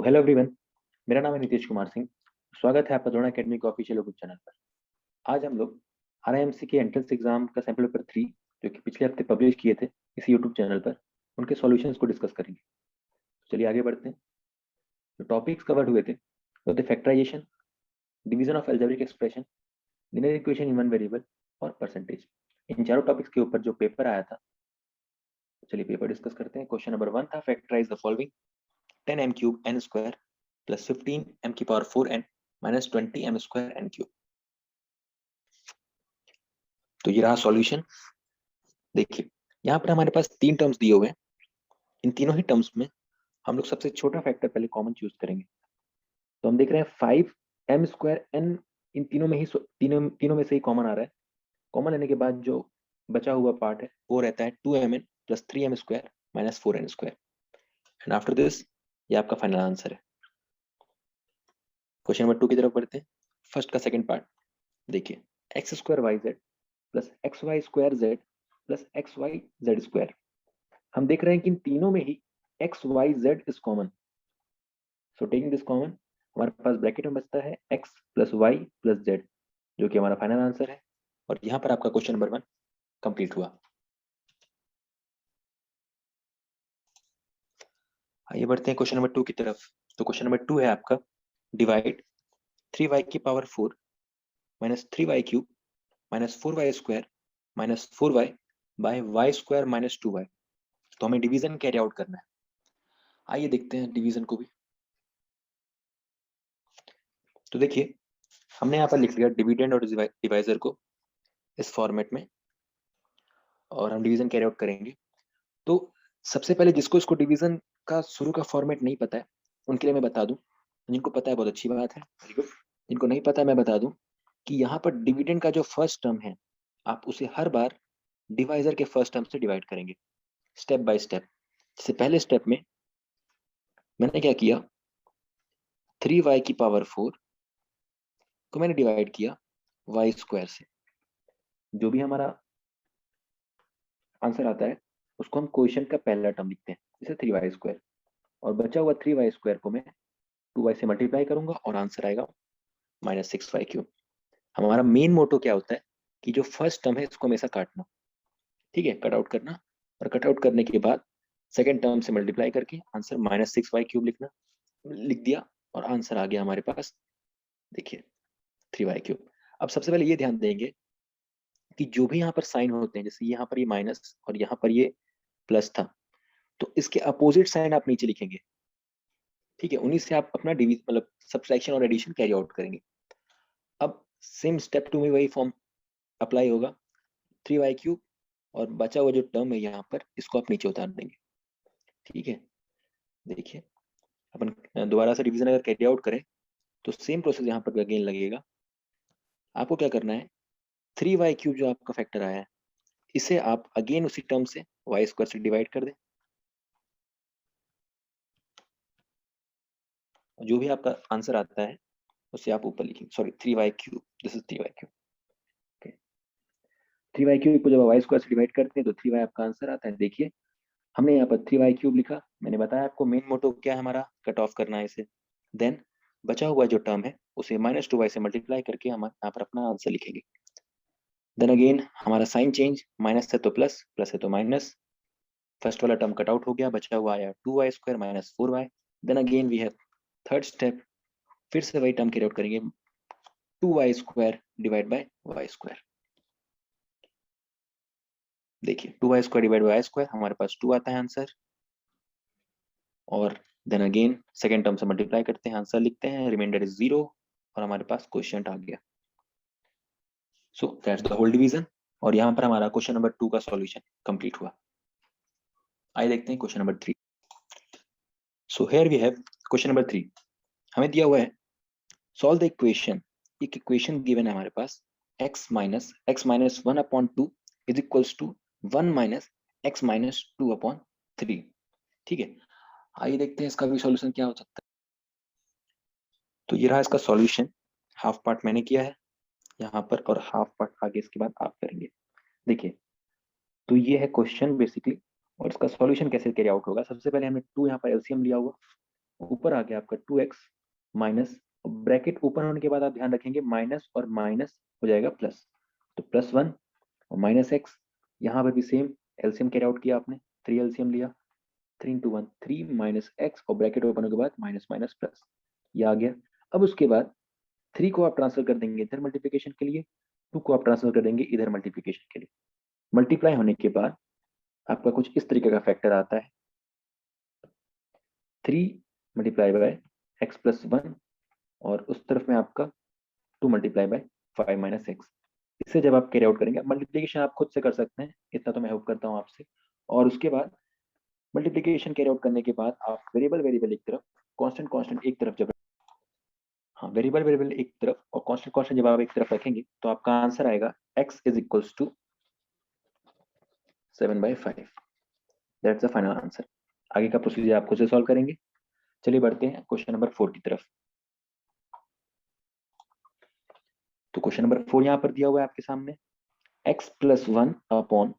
Hello everyone. मेरा नाम है नीतीश कुमार सिंह। स्वागत है आपका द्रोण एकेडमी के ऑफिशियल यूट्यूब चैनल पर। आज हम लोग आरआईएमसी के एंट्रेंस एग्जाम का सैंपल पेपर 3 जो कि पिछले हफ्ते पब्लिश किए थे इसी यूट्यूब चैनल पर, उनके सॉल्यूशंस को डिस्कस करेंगे। तो चलिए आगे बढ़ते हैं। जो टॉपिक्स कवर्ड हुए थे वो थे factorisation, division of algebraic expression, linear equation in one variable और परसेंटेज। इन चारों टॉपिक्स के ऊपर जो पेपर आया था, चलिए पेपर डिस्कस करते हैं। क्वेश्चन नंबर 1 था factorise the following 10 m cube n square plus 15 m की power 4n minus 20 m square n cube। तो ये रहा सॉल्यूशन। देखिए यहाँ पर हमारे पास 3 टर्म्स दिए हुए हैं। इन तीनों ही टर्म्स में हम लोग सबसे छोटा फैक्टर पहले कॉमन चूज करेंगे। तो हम देख रहे हैं 5 m स्क्वायर n, इन तीनों में ही तीनों में से ही कॉमन आ रहा है। कॉमन लेने के बाद जो बचा हुआ पार्ट है वो रहता है 2mn plus 3m square minus 4n square. And after this ये आपका फाइनल आंसर है। क्वेश्चन नंबर 2 की तरफ बढ़ते हैं। फर्स्ट का सेकंड पार्ट देखिए, x square y z plus x y square z plus x y z square. हम देख रहे हैं कि इन तीनों में ही x y z is common. So taking this common हमारे पास ब्रैकेट में बचता है x plus Y plus Z, जो कि हमारा फाइनल आंसर है। और यहाँ पर आपका क्वेश्चन नंबर 1 कंप्लीट हुआ। आइए बढ़ते हैं क्वेश्चन नंबर 2 की तरफ। तो क्वेश्चन नंबर 2 है आपका, डिवाइड 3y की power 4 minus 3y cube minus 4y square minus 4y by y square minus 2y। तो हमें डिवीजन कैरी आउट करना है। आइए देखते हैं डिवीजन को भी। तो देखिए हमने यहाँ पर लिख लिया डिविडेंड और डिवाइजर को इस फॉर्मेट में, और हम डिवीजन कैरी आउट करेंगे। तो सबसे पहले जिसको इसको डिवीजन का शुरू का फॉर्मेट नहीं पता है उनके लिए मैं बता दूं, जिनको पता है बहुत अच्छी बात है, वेरी गुड। जिनको नहीं पता है मैं बता दूं कि यहाँ पर डिविडेंड का जो फर्स्ट टर्म है आप उसे हर बार डिवाइजर के फर्स्ट टर्म से डिवाइड करेंगे स्टेप बाय स्टेप। जैसे पहले स्टेप में मैंने क्या किया, 3y की पावर 4 को मैंने डिवाइड किया y स्क्वायर से। जो भी हमारा आंसर आता है उसको हम क्वेश्चन का पहला टर्म लिखते हैं, जैसे 3y स्क्वायर। और बचा हुआ 3y स्क्वायर को मैं 2y से मल्टीप्लाई करूंगा और आंसर आएगा माइनस 6y क्यूब। हमारा मेन मोटो क्या होता है कि जो फर्स्ट टर्म है इसको हमेशा काटना, ठीक है, कट आउट करना। और कट आउट करने के बाद सेकेंड टर्म से मल्टीप्लाई करके आंसर माइनस 6y क्यूब लिखना, लिख दिया और आंसर आ गया हमारे पास। देखिए 3y क्यूब। अब सबसे पहले ये ध्यान देंगे कि जो भी यहाँ पर साइन होते हैं, जैसे यहाँ पर ये माइनस और यहाँ पर ये प्लस था, तो इसके अपोजिट साइन आप नीचे लिखेंगे, ठीक है। उन्हीं से आप अपना डिवीजन मतलब सब्ट्रैक्शन और एडिशन कैरी आउट करेंगे। अब सेम स्टेप 2 में वही फॉर्म अप्लाई होगा, 3y क्यूब और बचा हुआ जो टर्म है यहाँ पर इसको आप नीचे उतार देंगे, ठीक है। देखिए अपन दोबारा से डिवीजन अगर कैरी आउट करें तो सेम प्रोसेस यहाँ पर अगेन लगेगा। आपको क्या करना है, 3y क्यूब जो आपका फैक्टर आया है इसे आप अगेन उसी टर्म से y स्क्वायर से डिवाइड कर दें। जो भी आपका आंसर आता है उसे आप ऊपर लिखेंगे, sorry 3y cube, this is 3y cube. 3y cube को जब y स्क्वायर से डिवाइड करते हैं तो 3y आपका आंसर आता है। देखिए हमने यहाँ पर 3y क्यूब लिखा। मैंने बताया आपको मेन मोटो क्या है हमारा, कट ऑफ करना है इसे। देन बचा हुआ जो टर्म है उसे माइनस 2y से मल्टीप्लाई करके हम यहाँ पर अपना आंसर लिखेंगे। देन अगेन हमारा साइन चेंज, माइनस है तो प्लस, प्लस है तो माइनस। फर्स्ट वाला टर्म कट आउट हो गया, बचा हुआ आया 2y square minus 4y। Then again we have third step, फिर से वही टर्म कैरी आउट करेंगे, 2y square divide by y square. देखिए 2y square divide by y square, हमारे पास 2 आता है आंसर। और देन अगेन सेकेंड टर्म से मल्टीप्लाई करते हैं, आंसर लिखते हैं, रिमाइंडर इज 0 और हमारे पास क्वेश्चन आ गया। So that's the whole division. और यहाँ पर हमारा क्वेश्चन नंबर 2 का सॉल्यूशन कंप्लीट हुआ। आइए देखते हैं question number 3। So here we have question number 3। हमें दिया हुआ है सॉल्व द इक्वेशन। एक इक्वेशन गिवन है हमारे पास, x minus 1 upon 2 is equals to 1 minus x minus 2 upon 3, ठीक है। आइए देखते हैं इसका भी सॉल्यूशन क्या हो सकता है। तो ये रहा इसका सॉल्यूशन। हाफ पार्ट मैंने किया है यहाँ पर और हाफ पार्ट आगे इसके बाद आप करेंगे। देखिए तो ये है क्वेश्चन बेसिकली, और इसका सॉल्यूशन कैसे कैरी आउट होगा। सबसे पहले हमने 2 यहाँ पर एलसीएम लिया हुआ, ऊपर आ गया आपका 2x माइनस, ब्रैकेट ओपन होने के बाद आप ध्यान रखेंगे माइनस और माइनस हो जाएगा प्लस, तो +1 और माइनस एक्स। यहाँ पर भी सेम एलसीएम कैरी आउट किया आपने, 3 एलसीएम लिया, 3 इंटू 1 3 माइनस एक्स और ब्रैकेट ओपन होने के बाद माइनस माइनस प्लस, ये आ गया। अब उसके बाद 3 को आप ट्रांसफर कर देंगे इधर मल्टीप्लिकेशन के लिए, 2 को आप ट्रांसफर कर देंगे इधर मल्टीप्लिकेशन के लिए। मल्टीप्लाई होने के बाद आपका कुछ इस तरीके का फैक्टर आता है, 3 मल्टीप्लाई बाय एक्स प्लस 1 और उस तरफ में आपका 2 मल्टीप्लाई बाय 5 माइनस एक्स। इसे जब आप कैरी आउट करेंगे, मल्टीप्लिकेशन आप खुद से कर सकते हैं, इतना तो मैं हेल्प करता हूँ आपसे। और उसके बाद मल्टीप्लिकेशन कैरी आउट करने के बाद आप वेरिएबल वेरिएबल एक तरफ, कांस्टेंट कांस्टेंट एक तरफ, जब हाँ वेरिएबल वेरिएबल एक तरफ और कांस्टेंट कांस्टेंट जब आप एक तरफ रखेंगे तो आपका आंसर आएगा x is equals to 7/5। That's the final answer. आगे का प्रोसीजर आप खुद से सॉल्व करेंगे। चलिए बढ़ते हैं क्वेश्चन नंबर 4 की तरफ। तो क्वेश्चन नंबर 4 यहाँ पर दिया हुआ है आपके सामने, x plus 1 upon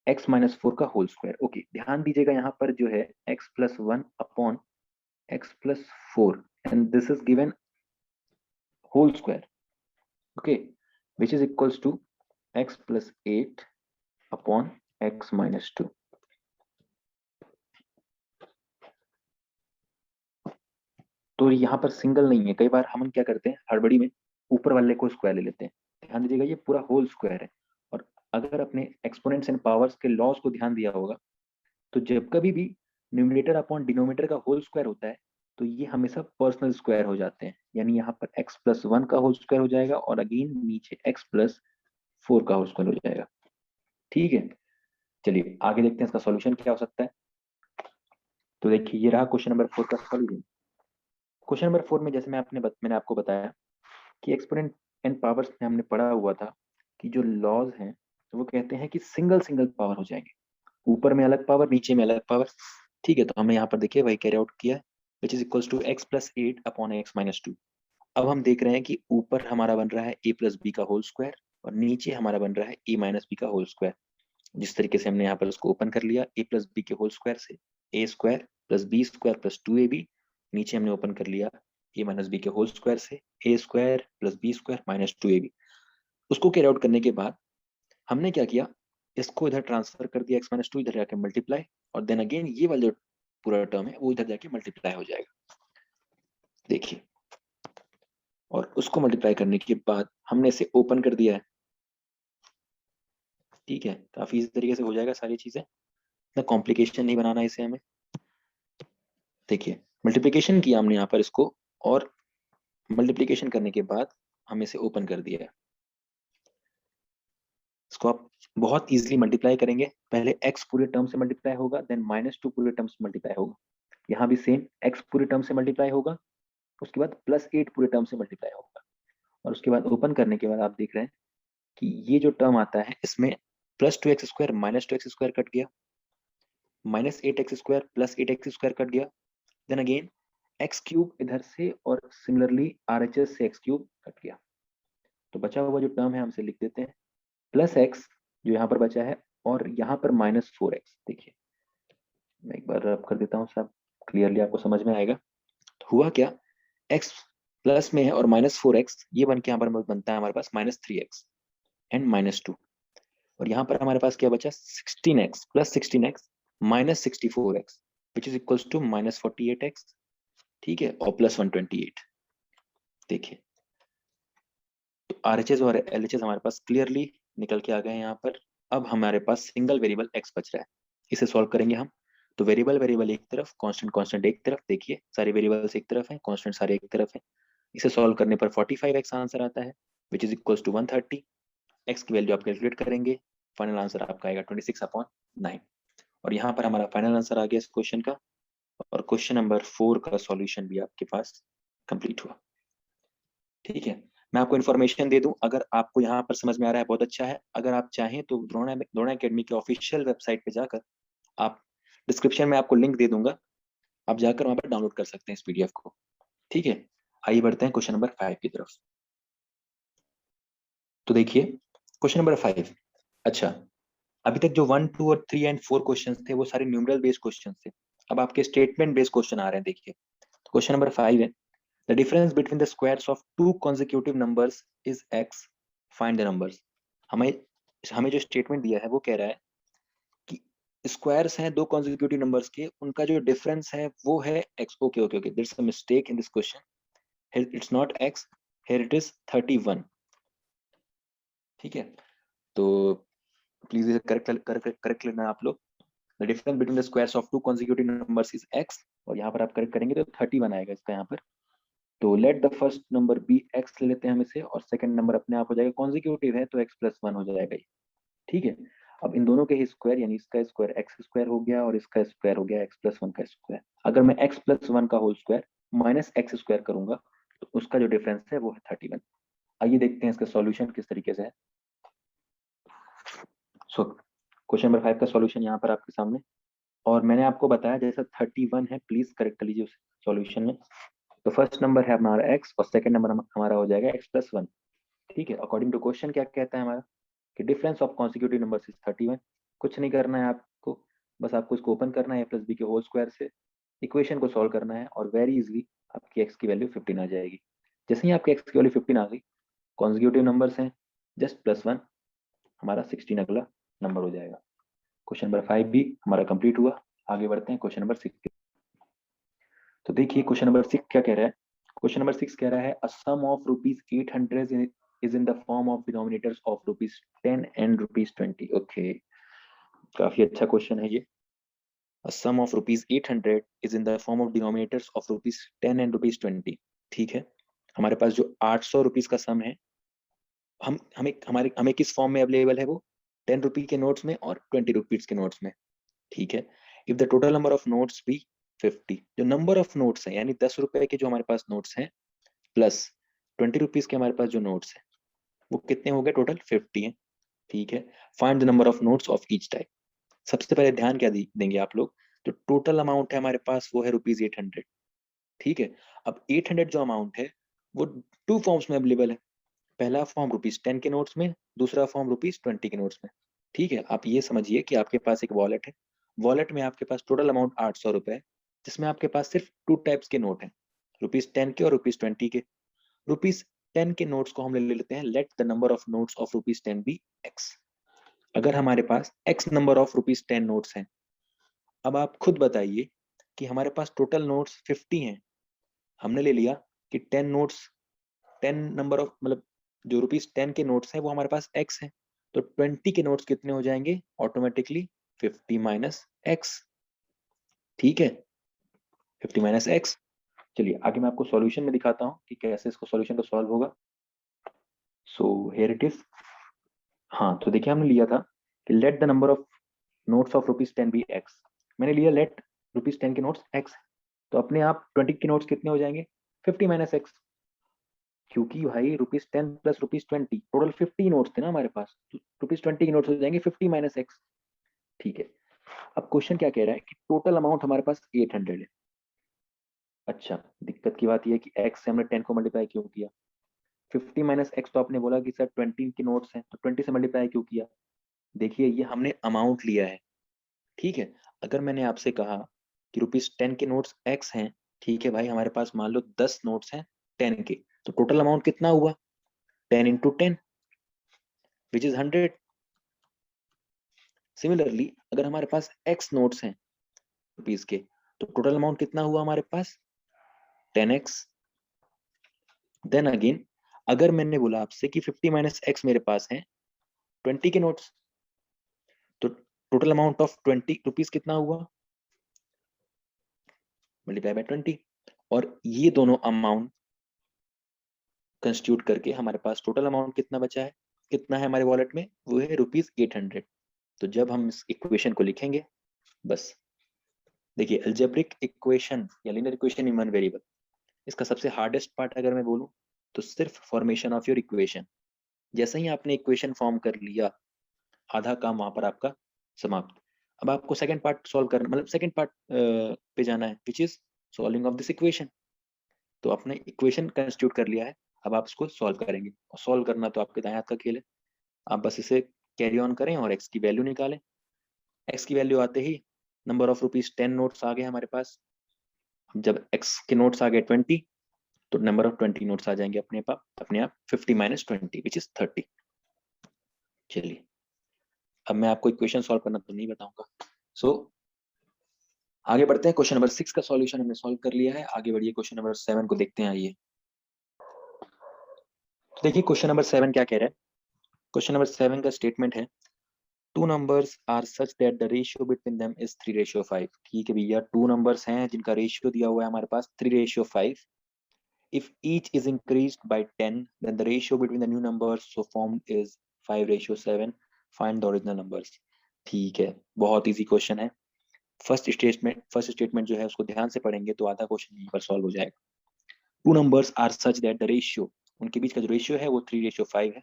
x minus 4 का होल स्क्वायर। ओके, ध्यान दीजिएगा यहाँ पर जो है x plus 1 upon x plus 4 and this is given whole square, okay, which is equals to x plus 8 upon x minus 2। तो यहाँ पर सिंगल नहीं है, कई बार हम क्या करते हैं हड़बड़ी में ऊपर वाले को स्क्वायर ले लेते हैं। ध्यान दीजिएगा ये पूरा होल स्क्वायर है, और अगर अपने एक्सपोनेंट्स एंड पावर्स के लॉस को ध्यान दिया होगा तो जब कभी भी न्यूमरेटर अपॉन डिनोमिनेटर का होल स्क्वायर होता है तो ये हमेशा पर्सनल स्क्वायर हो जाते हैं, यानी यहाँ पर x प्लस 1 का होल स्क्वायर हो जाएगा और अगेन नीचे x प्लस 4 का होल स्क्वायर हो जाएगा। ठीक है, चलिए आगे देखते हैं इसका सॉल्यूशन क्या हो सकता है। तो देखिए ये रहा क्वेश्चन नंबर 4 का सॉल्यूशन। क्वेश्चन नंबर 4 में जैसे मैंने आपको बताया कि एक्सपोनेंट एंड पावर्स में हमने पढ़ा हुआ था कि जो लॉज हैं तो वो कहते हैं कि सिंगल सिंगल पावर हो जाएंगे, ऊपर में अलग पावर नीचे में अलग पावर। ठीक है, तो हमने यहाँ पर देखिए वही कैरी आउट किया, which is equals to x plus 8 upon x minus 2। अब हम देख रहे हैं कि ऊपर हमारा बन रहा है a प्लस बी का होल स्क्वायर और नीचे हमारा बन रहा है a माइनस बी का होल स्क्वायर। जिस तरीके से हमने यहाँ पर उसको ओपन कर लिया, a प्लस बी के होल स्क्वायर से a square plus b square plus 2ab, नीचे हमने ओपन कर लिया a माइनस बी के होल स्क्वायर से a square plus b square minus 2ab। उसको कैरी आउट करने के बाद हमने क्या किया, इसको इधर ट्रांसफर कर दिया, x माइनस 2 इधर जाके मल्टीप्लाई, और देन अगेन ये वाला जो पूरा टर्म है वो इधर जाके मल्टीप्लाई हो जाएगा। देखिए, और उसको मल्टीप्लाई करने के बाद हमने इसे ओपन कर दिया है। ठीक है, काफी इसी तरीके से हो जाएगा सारी चीजें, इतना कॉम्प्लिकेशन नहीं बनाना इसे हमें। देखिए मल्टीप्लिकेशन किया हमने यहाँ पर इसको, और मल्टीप्लिकेशन करने के बाद हम इसे ओपन कर दिया है। इसको आप बहुत इजीली मल्टीप्लाई करेंगे, पहले x पूरे टर्म से मल्टीप्लाई होगा, देन -2 पूरे टर्म से मल्टीप्लाई होगा। यहाँ भी सेम x पूरे टर्म से मल्टीप्लाई होगा, उसके बाद +8 पूरे टर्म से मल्टीप्लाई होगा, और उसके बाद ओपन करने के बाद आप देख रहे हैं कि ये जो टर्म आता है इसमें +2x square -2x square cut गया, -8x square +8x square cut गया, देन अगेन x क्यूब इधर से और सिमिलरली RHS से x क्यूब कट गया। तो बचा हुआ जो टर्म है हम इसे लिख देते हैं प्लस x जो यहाँ पर बचा है, और यहाँ पर -4x। देखिए मैं एक बार रब कर देता हूँ, सब क्लियरली आपको समझ में आएगा। तो हुआ क्या, x प्लस में है और -4x ये बन के यहाँ पर बनता है हमारे पास -3x एंड -2, और यहाँ पर हमारे पास क्या बचा 16x plus 16x minus 64x which is equals to -48x। ठीक है, और प्लस 128। देखिए तो RHS और LHS हमारे पास क्लियरली निकल के आ गए यहाँ पर। अब हमारे पास सिंगल वेरिएबल x बच रहा है, इसे सॉल्व करेंगे हम। तो वेरिएबल वेरिएबल एक तरफ, कांस्टेंट कांस्टेंट एक तरफ, देखिए सारे वेरिएबल्स एक तरफ हैं, कांस्टेंट सारे एक तरफ हैं। इसे सॉल्व करने पर 45x आंसर आता है which is equals to 130। x की वैल्यू आप कैलकुलेट करेंगे, फाइनल आंसर आपका आएगा 26/9। और यहाँ पर हमारा फाइनल आंसर आ गया इस क्वेश्चन का, और क्वेश्चन नंबर 4 का सॉल्यूशन भी आपके पास कंप्लीट हुआ। ठीक है, मैं आपको इन्फॉर्मेशन दे दूं, अगर आपको यहाँ पर समझ में आ रहा है बहुत अच्छा है। अगर आप चाहें तो द्रोणा एकेडमी के ऑफिशियल वेबसाइट पे जाकर, आप डिस्क्रिप्शन में आपको लिंक दे दूंगा, आप जाकर वहां पर डाउनलोड कर सकते हैं इस PDF को। ठीक है, आइए बढ़ते हैं क्वेश्चन नंबर 5 की तरफ। तो देखिए क्वेश्चन नंबर 5, अच्छा अभी तक जो 1, 2 और 3 एंड 4 क्वेश्चन थे वो सारे न्यूमरल बेस्ड क्वेश्चन थे। अब आपके स्टेटमेंट बेस्ड क्वेश्चन आ रहे हैं। देखिए क्वेश्चन नंबर 5 है, the difference between the squares of two consecutive numbers is x, find the numbers. हमें हमें जो स्टेटमेंट दिया है वो कह रहा है कि स्क्वायर्स हैं दो consecutive नंबर्स के, उनका जो डिफरेंस है वो है x। Okay okay okay, there is a mistake in this question, here it's not x, here it is 31। ठीक है, तो प्लीज इसे करेक्ट लेना आप लोग। The difference between the squares of two consecutive numbers is x, और यहाँ पर आप करेक्ट करेंगे तो 31 आएगा इसका यहाँ पर। तो let the first number be x ले लेते हैं हम इसे, और सेकंड नंबर अपने आप हो जाएगा, कॉन्जिक्यूटिव है तो x प्लस 1 हो जाएगा ये। ठीक है, अब इन दोनों के ही स्क्वायर, यानी इसका स्क्वायर x स्क्वायर हो गया और इसका स्क्वायर हो गया x प्लस 1 का स्क्वायर। अगर मैं x प्लस 1 का whole square minus x square करूंगा तो उसका जो डिफरेंस है वो है 31। आइए देखते हैं इसका सॉल्यूशन किस तरीके से है। सो क्वेश्चन नंबर 5 का सॉल्यूशन यहाँ पर आपके सामने, और मैंने आपको बताया जैसा 31 है, प्लीज करेक्ट कर लीजिए उस सॉल्यूशन में। तो फर्स्ट नंबर है हमारा x और सेकंड नंबर हमारा हो जाएगा x प्लस 1। ठीक है, अकॉर्डिंग टू क्वेश्चन क्या कहता है हमारा कि difference of consecutive numbers is 31। कुछ नहीं करना है आपको, बस आपको इसको ओपन करना है a प्लस बी के होल स्क्वायर से, इक्वेशन को सॉल्व करना है और वेरी इजीली आपकी x की वैल्यू 15 आ जाएगी। जैसे ही आपकी x की वैल्यू 15 आ गई, कॉन्सिक्यूटिव नंबर्स हैं, जस्ट प्लस 1, हमारा 16 अगला नंबर हो जाएगा। क्वेश्चन नंबर 5 भी हमारा कंप्लीट हुआ। आगे बढ़ते हैं क्वेश्चन नंबर 6। तो देखिए क्वेश्चन नंबर 6 क्या कह रहा है। क्वेश्चन नंबर 6 कह रहा है अ सम of ₹800 is in the form of denominators of ₹10 and ₹20। Okay, काफी अच्छा क्वेश्चन है ये। A sum of ₹800 is in the form of denominators of ₹10 and ₹20। ठीक है, हमारे पास जो 800 रुपीज का सम है, हमें किस फॉर्म में अवेलेबल है वो, 10 रुपी के नोट्स में और 20 रुपीज के नोट्स में। ठीक है, if the total number of notes be 50, जो नंबर ऑफ नोट्स है यानी 10 रुपए के जो हमारे पास नोट्स हैं प्लस 20 रुपीज के हमारे पास जो नोट्स है वो कितने हो गए, टोटल 50 है। ठीक है, find the number of notes of each type. सबसे पहले ध्यान क्या देंगे आप लोग, जो टोटल अमाउंट है हमारे पास वो है ₹800। ठीक है, अब 800 जो अमाउंट है वो टू फॉर्म्स में अवेलेबल है। पहला फॉर्म ₹10 के नोट्स में, दूसरा फॉर्म ₹20 के नोट्स में। ठीक है, आप ये समझिए कि आपके पास एक वॉलेट है, वॉलेट में आपके पास टोटल अमाउंट 800 रुपए है, जिसमें आपके पास सिर्फ टू टाइप्स के नोट हैं, ₹10 के और ₹20 के। ₹10 के नोट्स को हम ले लेते हैं, let the number of notes of ₹10 be x। अगर हमारे पास x नंबर ऑफ ₹10 नोट्स हैं, अब आप खुद बताइए कि हमारे पास टोटल नोट्स 50 हैं। हमने ले लिया कि 10 नोट्स, 10 नंबर ऑफ मतलब जो ₹10 के नोट्स हैं वो हमारे पास x है, तो 20 के नोट्स कितने हो जाएंगे, ऑटोमेटिकली 50 माइनस x। ठीक है, 50 माइनस x। चलिए आगे मैं आपको सॉल्यूशन में दिखाता हूँ कि कैसे इसको सॉल्यूशन को सॉल्व होगा। So here it is. हाँ, तो देखिए हमने लिया था कि let the number of notes of ₹10 be x। मैंने लिया लेट ₹10 के नोट्स x, तो अपने आप 20 के नोट्स कितने हो जाएंगे, 50 माइनस x। क्योंकि भाई ₹10 प्लस ₹20 टोटल 50 नोट्स थे ना हमारे पास, तो ₹20 के नोट्स हो जाएंगे 50 माइनस x। ठीक है, अब क्वेश्चन क्या कह रहा है कि टोटल अमाउंट हमारे पास 800 है। अच्छा, दिक्कत की बात यह है कि x से हमने 10 को मल्टीप्लाई क्यों किया, 50 माइनस x तो आपने बोला कि सर 20 के नोट्स हैं तो 20 से मल्टीप्लाई क्यों किया। देखिए ये हमने अमाउंट लिया है। ठीक है, अगर मैंने आपसे कहा कि ₹10 के नोट्स x हैं, ठीक है भाई, हमारे पास मान लो 10 नोट्स हैं 10 के, तो टोटल अमाउंट कितना हुआ, 10 इंटू 10 विच इज 100। सिमिलरली अगर हमारे पास x नोट्स हैं रुपीज के, तो टोटल अमाउंट कितना हुआ हमारे पास, 10x। देन अगेन अगर मैंने बोला आपसे कि 50 माइनस x मेरे पास है 20 के नोट्स, तो टोटल अमाउंट ऑफ 20 रुपीज कितना हुआ, मल्टीप्लाई बाय 20। और ये दोनों अमाउंट कंस्टिट्यूट करके हमारे पास टोटल अमाउंट कितना बचा है, कितना है हमारे वॉलेट में, वो है ₹800। तो जब हम इस इक्वेशन को लिखेंगे, बस देखिए अलजेब्रिक इक्वेशन या linear equation in one variable, इसका सबसे हार्डेस्ट पार्ट अगर मैं बोलूं तो सिर्फ फॉर्मेशन ऑफ योर इक्वेशन। जैसे ही आपने इक्वेशन फॉर्म कर लिया, आधा काम वहां पर आपका समाप्त। अब आपको सेकंड पार्ट सॉल्व करना, मतलब सेकंड पार्ट पे जाना है, which is solving of this equation. तो आपने इक्वेशन कंस्टिट्यूट कर लिया है, अब आप इसको सॉल्व करेंगे, और सॉल्व करना तो आपके दाएं हाथ का खेल है। आप बस इसे कैरी ऑन करें और x की वैल्यू निकालें। x की वैल्यू आते ही नंबर ऑफ ₹10 नोट्स आ गए हमारे पास, जब x के नोट्स आ गए 20 तो नंबर ऑफ 20 नोट्स आ जाएंगे अपने आप 50 माइनस 20 विच इज 30। चलिए अब मैं आपको इक्वेशन सॉल्व करना तो नहीं बताऊंगा। सो आगे बढ़ते हैं। क्वेश्चन नंबर 6 का सॉल्यूशन हमने सॉल्व कर लिया है। आगे बढ़िए क्वेश्चन नंबर 7 को देखते हैं। आइए तो देखिए क्वेश्चन नंबर 7 क्या कह रहा है। क्वेश्चन नंबर 7 का स्टेटमेंट है two numbers are such that the ratio between them is 3:5। ठीक है भैया, टू नंबर्स हैं जिनका रेशियो दिया हुआ है हमारे पास 3:5। If each is increased by 10, then the ratio between the new numbers so formed is 5:7. Find the original numbers. ठीक है, बहुत इजी क्वेश्चन है। फर्स्ट स्टेटमेंट जो है उसको ध्यान से पढ़ेंगे तो आधा क्वेश्चन यहीं पर सॉल्व हो जाएगा। Two numbers are such that the ratio, उनके बीच का जो रेशियो है वो 3:5 है।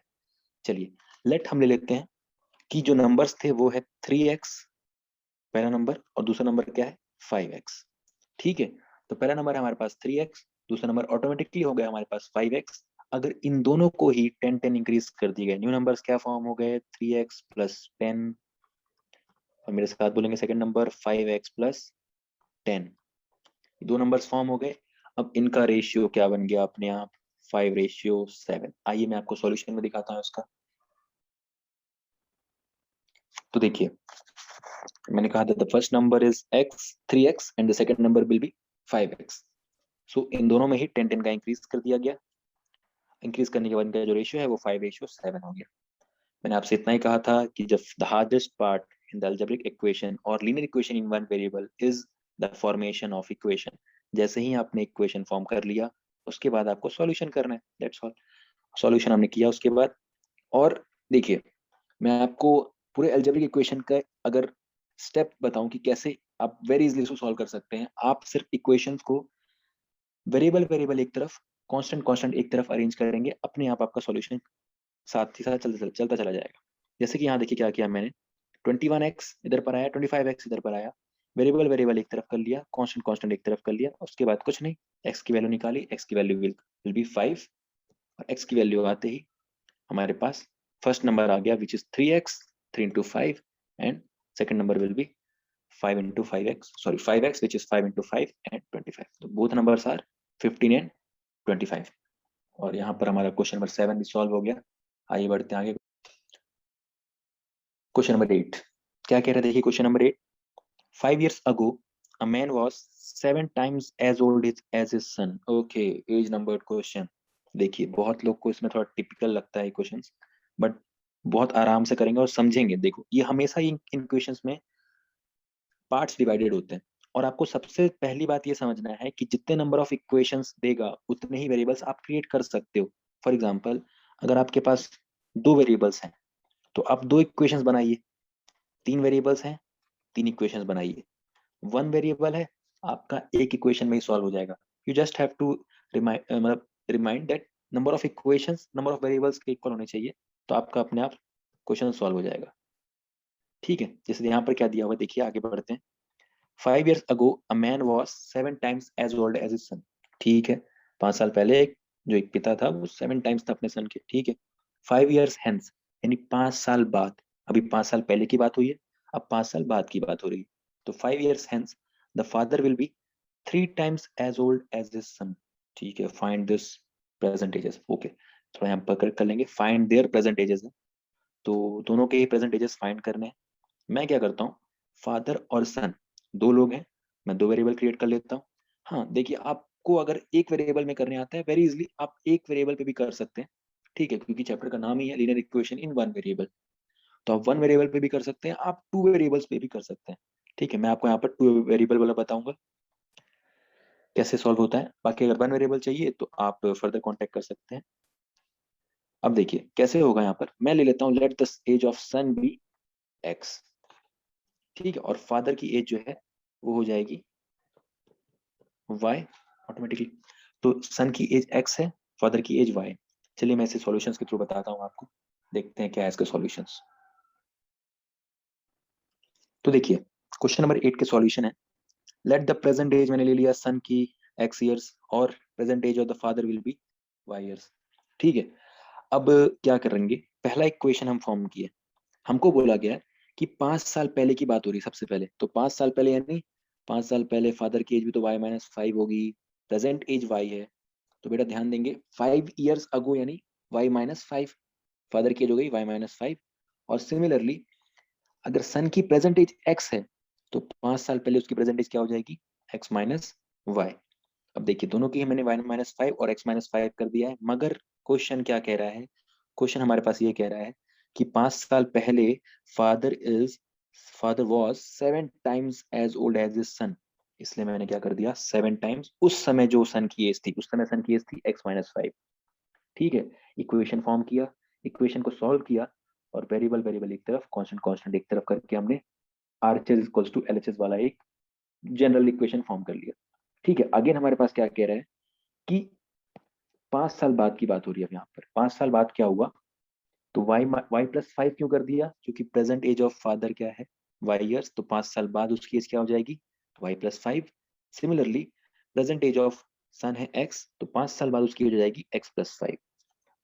चलिए लेट हम ले लेते हैं कि जो नंबर्स थे वो है 3x पहला नंबर और दूसरा नंबर क्या है 5x। ठीक है, तो पहला नंबर है हमारे पास 3x, दूसरा नंबर ऑटोमेटिकली हो गया हमारे पास 5x। अगर इन दोनों को ही 10 इंक्रीज कर दिए गए, न्यू नंबर्स क्या फॉर्म हो गए 3x प्लस 10, और मेरे साथ बोलेंगे सेकंड नंबर 5x प्लस 10। दो नंबर्स फॉर्म हो गए। अब इनका रेशियो क्या बन गया अपने आप 5:7। आइए मैं आपको सॉल्यूशन में दिखाता हूँ इसका। तो देखिए मैंने कहा था the first number is x 3x and the second number will be 5x। सो इन दोनों में ही 10 का इंक्रीज कर दिया गया। इंक्रीज करने के बाद इनका जो रेशियो है वो 5:7 हो गया। मैंने आपसे इतना ही कहा था कि जब the hardest part in the algebraic equation और linear equation in one variable is the formation of equation. जैसे ही आपने इक्वेशन फॉर्म कर लिया उसके बाद आपको सॉल्यूशन करना है, दैट्स ऑल। सॉल्यूशन हमने किया उसके बाद। और देखिए मैं आपको पूरे अलजेब्रिक इक्वेशन का अगर स्टेप बताऊं कि कैसे आप वेरी इजीली इसको सॉल्व कर सकते हैं। आप सिर्फ इक्वेशंस को वेरिएबल वेरिएबल एक तरफ, कांस्टेंट कांस्टेंट एक तरफ अरेंज करेंगे, अपने आप आपका सॉल्यूशन साथ ही साथ चलता चला जाएगा। जैसे कि यहाँ देखिए क्या किया मैंने, 21x इधर पर आया, 25x इधर पर आया, वेरिएबल वेरिएबल एक तरफ कर लिया, कांस्टेंट कांस्टेंट एक तरफ कर लिया, उसके बाद कुछ नहीं, x की वैल्यू निकाली, x की वैल्यू विल बी 5, और x की वैल्यू आते ही हमारे पास फर्स्ट नंबर आ गया which is 3x, 3 into 5, and second number will be 5 into 5x, sorry 5x which is 5 into 5 and 25. तो both numbers are 15 and 25। और यहाँ पर हमारा क्वेश्चन नंबर 7 भी सॉल्व हो गया। आइए बढ़ते हैं आगे। क्वेश्चन नंबर 8 क्या कह रहे हैं, देखिए question number 8। 5 years ago a man was 7 times as old as his son। Okay, age numbered question. देखिए बहुत लोग को इसमें थोड़ा टिपिकल लगता है क्वेश्चंस, बट बहुत आराम से करेंगे और समझेंगे। देखो ये हमेशा ही इन क्वेश्चंस में पार्ट्स डिवाइडेड होते हैं, और आपको सबसे पहली बात ये समझना है कि जितने नंबर ऑफ इक्वेशंस देगा उतने ही वेरिएबल्स आप क्रिएट कर सकते हो। फॉर एग्जांपल अगर आपके पास दो वेरिएबल्स हैं तो आप दो इक्वेशंस बनाइए, तीन वेरिएबल्स हैं तीन इक्वेशंस बनाइए, वन वेरिएबल है आपका एक इक्वेशन में ही सॉल्व हो जाएगा। You just have to remind that number of equations number of variables के इक्वल होने चाहिए, तो आपका अपने आप क्वेश्चन सॉल्व हो जाएगा। ठीक है, जैसे यहाँ पर क्या दिया हुआ है देखिए, आगे बढ़ते हैं। 5 years ago a man was 7 times as old as his son। ठीक है, 5 साल पहले एक जो एक पिता था वो 7 times था अपने सन के। ठीक है, 5 years hence यानी 5 साल बाद, अभी 5 साल पहले की बात हुई है, अब 5 साल बाद की बात हो रही है। तो 5 years hence the father will be 3 times as old as his son। ठीक है, फाइंड दिस प्रेजेंटेजेस। ओके, थोड़ा यहाँ पर कर लेंगे, फाइंड देयर प्रेजेंटेजेस है, तो दोनों के ही प्रेजेंटेजेस फाइंड करने हैं। मैं क्या करता हूँ, फादर और सन दो लोग हैं, मैं दो वेरिएबल क्रिएट कर लेता हूँ। हाँ देखिए, आपको अगर एक वेरिएबल में करने आता है वेरी इजीली आप एक वेरिएबल पे भी कर सकते हैं। ठीक है, क्योंकि चैप्टर का नाम ही है linear equation in one variable, तो आप वन वेरिएबल पे भी कर सकते हैं, आप टू वेरिएबल्स पे भी कर सकते हैं। ठीक है, मैं आपको यहाँ पर टू वेरिएबल वाला बताऊंगा कैसे सॉल्व होता है। बाकी अगर वन वेरिएबल चाहिए तो आप फर्दर कॉन्टेक्ट कर सकते हैं। अब देखिए कैसे होगा, यहाँ पर मैं ले लेता हूँ let the age of son be x. ठीक है, और फादर की एज जो है वो हो जाएगी y ऑटोमेटिकली। तो सन की एज x है, फादर की एज y। चलिए मैं इसे सॉल्यूशंस के थ्रू बताता हूँ आपको, देखते हैं क्या है इसके सॉल्यूशंस। तो देखिए क्वेश्चन नंबर 8 के सॉल्यूशन है लेट द प्रेजेंट एज, मैंने ले लिया सन की x ईयर्स, और present age of the father will be y years. ठीक है, अब क्या करेंगे, पहला इक्वेशन हम फॉर्म किए, हमको बोला गया कि 5 साल पहले की बात हो रही है सबसे पहले, तो 5 साल पहले यानी 5 साल पहले फादर की एज भी तो y-5 होगी, प्रेजेंट एज y है, तो बेटा ध्यान देंगे 5 ईयर्स अगो यानी y-5, फादर की एज हो गई y-5। और सिमिलरली अगर सन की प्रेजेंट एज x है तो 5 साल पहले उसकी प्रेजेंट एज क्या हो जाएगी, x-y। अब देखिए दोनों की मैंने y-5 और x-5 कर दिया है, मगर क्वेश्चन क्या कह रहा है, क्वेश्चन हमारे पास ये कह रहा है कि 5 साल पहले father was 7 times as old as his son, इसलिए मैंने क्या कर दिया 7 टाइम्स उस समय जो सन की एज थी, उस समय सन की एज थी x-5। ठीक है, इक्वेशन फॉर्म किया, इक्वेशन को सॉल्व किया और वेरिएबल वेरिएबल एक तरफ, कांस्टेंट कांस्टेंट एक तरफ करके हमने RHS इक्वल्स टू LHS वाला एक जनरल इक्वेशन फॉर्म कर लिया। ठीक है, अगेन हमारे पास क्या कह रहा है कि 5 साल बाद की बात हो रही है। अब यहाँ पर 5 साल बाद क्या हुआ, तो y+5 क्यों कर दिया, क्योंकि प्रेजेंट एज ऑफ फादर क्या है y ईयर्स, तो 5 साल बाद उसकी एज क्या हो जाएगी y+5। Similarly present age of son है x, तो 5 साल बाद उसकी एज हो जाएगी x+5।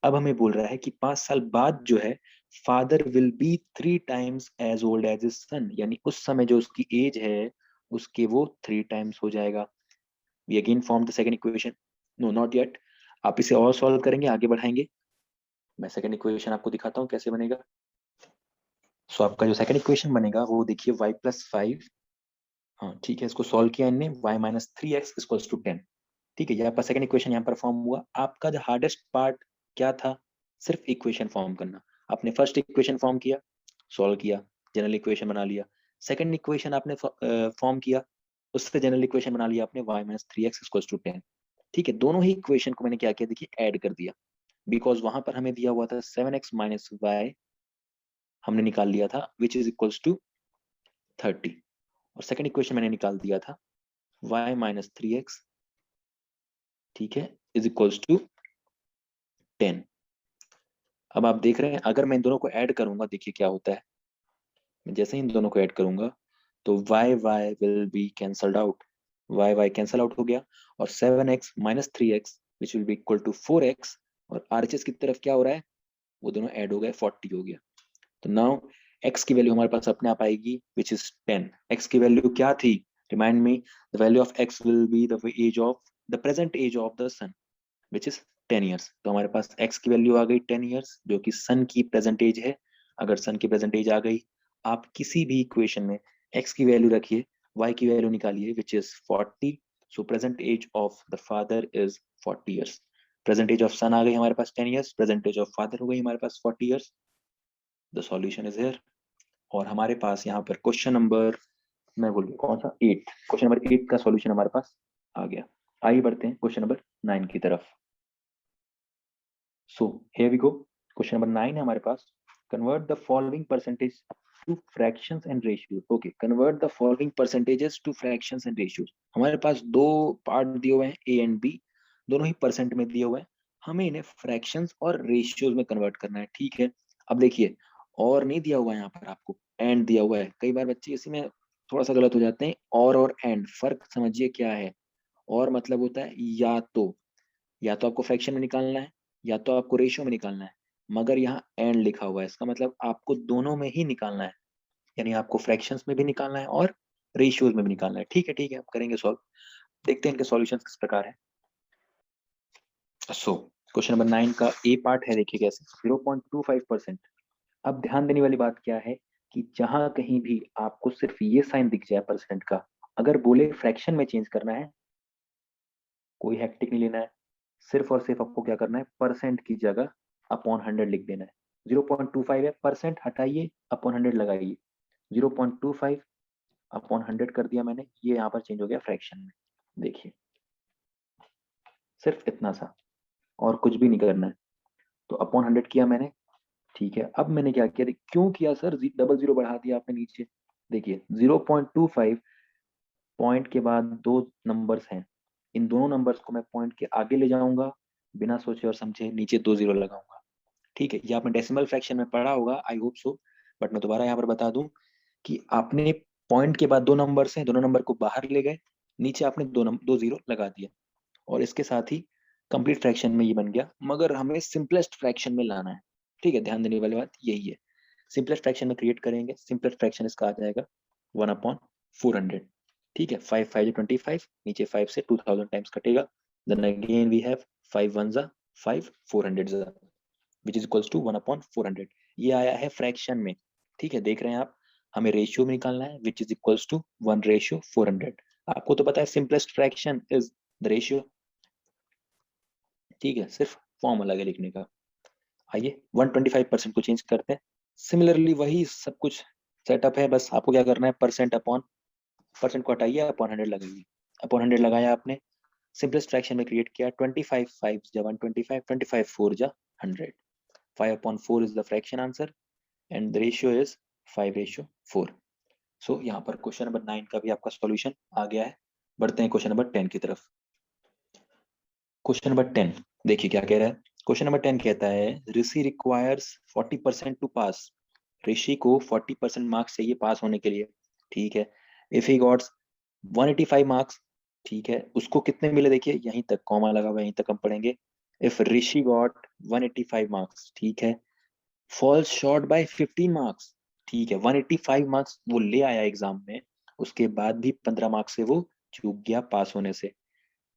अब हमें बोल रहा है कि 5 साल बाद जो है father will be 3 times as old as his son, यानी उस समय जो उसकी एज है उसके वो 3 टाइम्स हो जाएगा। We again form the second equation, no not yet, आप इसे और सॉल्व करेंगे, आगे बढ़ाएंगे। मैं सेकंड इक्वेशन आपको दिखाता हूँ कैसे बनेगा। सो आपका जो सेकंड इक्वेशन बनेगा वो देखिए y+5, हाँ ठीक है, इसको सॉल्व किया इनने, y-3x इक्वल्स टू 10। ठीक है, ये आपका सेकंड इक्वेशन यहाँ पर फॉर्म हुआ। आपका जो हार्डेस्ट पार्ट क्या था, सिर्फ इक्वेशन फॉर्म करना। आपने फर्स्ट इक्वेशन फॉर्म किया, सॉल्व किया, जनरल इक्वेशन बना लिया। सेकंड इक्वेशन आपने फॉर्म किया, उससे जनरल इक्वेशन बना लिया आपने y-3x इक्वल्स टू 10। ठीक है, दोनों ही इक्वेशन को मैंने क्या किया, देखिए ऐड कर दिया, बिकॉज वहां पर हमें दिया हुआ था 7x माइनस y, हमने निकाल लिया था विच इज इक्वल्स टू 30, और सेकंड इक्वेशन मैंने निकाल दिया था y-3x, ठीक है, इज इक्वल्स टू 10। अब आप देख रहे हैं अगर मैं इन दोनों को ऐड करूंगा, देखिए क्या होता है, मैं जैसे ही इन दोनों को ऐड करूंगा तो y will be cancelled out, y cancel out हो गया, और 7x minus 3x which will be equal to 4x, और RHS की तरफ क्या हो रहा है, वो दोनों ऐड हो गए, 40 हो गया। तो नाउ x की वैल्यू हमारे पास अपने आप आएगी विच इज 10। x की वैल्यू क्या थी, remind me, the value of x will be the age of the present age of the son which is 10 years. तो हमारे पास x की वैल्यू आ गई 10 ईयर्स, जो कि सन की प्रेजेंट एज है। अगर सन की प्रेजेंट एज आ गई, आप किसी भी इक्वेशन में x की वैल्यू रखिए, y की वैल्यू निकालिए which is 40। So present age of the father is 40 years. Present age of son आ गई हमारे पास 10 years, present age of father हो गई हमारे पास 40 years. The solution is here. और हमारे पास यहाँ पर क्वेश्चन नंबर, मैं बोल रहा कौन सा 8, क्वेश्चन नंबर 8 का सॉल्यूशन हमारे पास आ गया। आइए बढ़ते हैं क्वेश्चन नंबर 9 की तरफ। So here we go, question number 9 है हमारे पास, convert the following percentage to fractions and ratios. Okay, convert the following percentages to fractions and ratios. हमारे पास दो पार्ट दिए हुए हैं ए एंड बी, दोनों ही परसेंट में दिए हुए हैं, हमें इन्हें फ्रैक्शंस और रेशियोज में कन्वर्ट करना है। ठीक है, अब देखिए और नहीं दिया हुआ है यहाँ पर, आपको एंड दिया हुआ है। कई बार बच्चे इसी में थोड़ा सा गलत हो जाते हैं, और एंड फर्क समझिए क्या है। और मतलब होता है या तो आपको फ्रैक्शन में निकालना है या तो आपको रेशियो में निकालना है, मगर यहाँ एंड लिखा हुआ है, इसका मतलब आपको दोनों में ही निकालना है, यानी आपको फ्रैक्शंस में भी निकालना है और रेशियोज में भी निकालना है। ठीक है, आप करेंगे सॉल्व, देखते हैं इनके सॉल्यूशंस किस प्रकार है। सो क्वेश्चन नंबर 9 का ए पार्ट है, देखिए कैसे 0.25%। अब ध्यान देने वाली बात क्या है कि जहां कहीं भी आपको सिर्फ ये साइन दिख जाए परसेंट का, अगर बोले फ्रैक्शन में चेंज करना है, कोई हेक्टिक नहीं लेना है, सिर्फ और सिर्फ आपको क्या करना है, परसेंट की जगह अपॉन 100 लिख देना है। 0.25 है, परसेंट हटाइए, अपॉन 100 लगाइए, 0.25 अपॉन 100 कर दिया मैंने, ये यहाँ पर चेंज हो गया फ्रैक्शन में। देखिए सिर्फ इतना सा, और कुछ भी नहीं करना है, तो अपॉन 100 किया मैंने। ठीक है, अब मैंने क्या किया, क्यों किया सर, डबल जीरो बढ़ा दिया आपने नीचे। देखिए 0.25 पॉइंट के बाद दो नंबर्स हैं, इन दोनों नंबर्स को मैं पॉइंट के आगे ले जाऊंगा, बिना सोचे और समझे नीचे 2 जीरो लगाऊंगा। ठीक है, ये आपने डेसिमल फ्रैक्शन में पढ़ा होगा, आई होप सो, बट मैं दोबारा यहाँ पर बता दूं कि आपने पॉइंट के बाद दो नंबर्स हैं, दोनों नंबर को बाहर ले गए, नीचे आपने दो जीरो लगा दिया, और इसके साथ ही कंप्लीट फ्रैक्शन में ये बन गया, मगर हमें सिंपलेस्ट फ्रैक्शन में लाना है। ठीक है, ध्यान देने वाली बात यही है, सिंपलेस्ट फ्रैक्शन में क्रिएट करेंगे, सिंपलेस्ट फ्रैक्शन इसका आ जाएगा 1/400। ठीक है, 5 5 25, नीचे 5 से 2000 टाइम्स कटेगा, देन अगेन वी हैव 5 1 जा 5 400 जा which is equals to 1 upon 400। ये आया है फ्रैक्शन में, ठीक है, देख रहे हैं आप, हमें रेशियो में निकालना है विच इज इक्वल्स टू 1:400। आपको तो पता है simplest fraction is the ratio, ठीक है, सिर्फ फॉर्म अलग है लिखने का। आइए 125% को चेंज करते हैं, सिमिलरली वही सब कुछ सेटअप है, बस आपको क्या करना है, परसेंट अपॉन परसेंट को हटाइए, अपॉन 100 लगाइए, अपॉन 100 लगाया आपने, सिंपलेस्ट फ्रैक्शन में क्रिएट किया, 25 5 जा 125, 25 4 जा 100, 5/4 is the fraction answer and the ratio is 5:4। सो यहाँ पर क्वेश्चन नंबर 9 का भी आपका सॉल्यूशन आ गया है। बढ़ते हैं क्वेश्चन नंबर 10 की तरफ। क्वेश्चन नंबर 10 देखिए क्या कह रहा है। क्वेश्चन नंबर 10 कहता है ऋषि रिक्वायर्स 40% टू पास। ऋषि को 40% मार्क्स चाहिए पास होने के लिए, ठीक है। इफ ही गॉट्स 185 मार्क्स, ठीक है, उसको कितने मिले, देखिए यहीं तक कॉमा लगा हुआ है, यहीं तक हम पढ़ेंगे। इफ ऋषि गॉट 185 मार्क्स, ठीक है, फॉल्स शॉर्ट बाय 15 मार्क्स, ठीक है, 185 मार्क्स वो ले आया एग्जाम में, उसके बाद भी 15 मार्क्स से वो चूक गया पास होने से,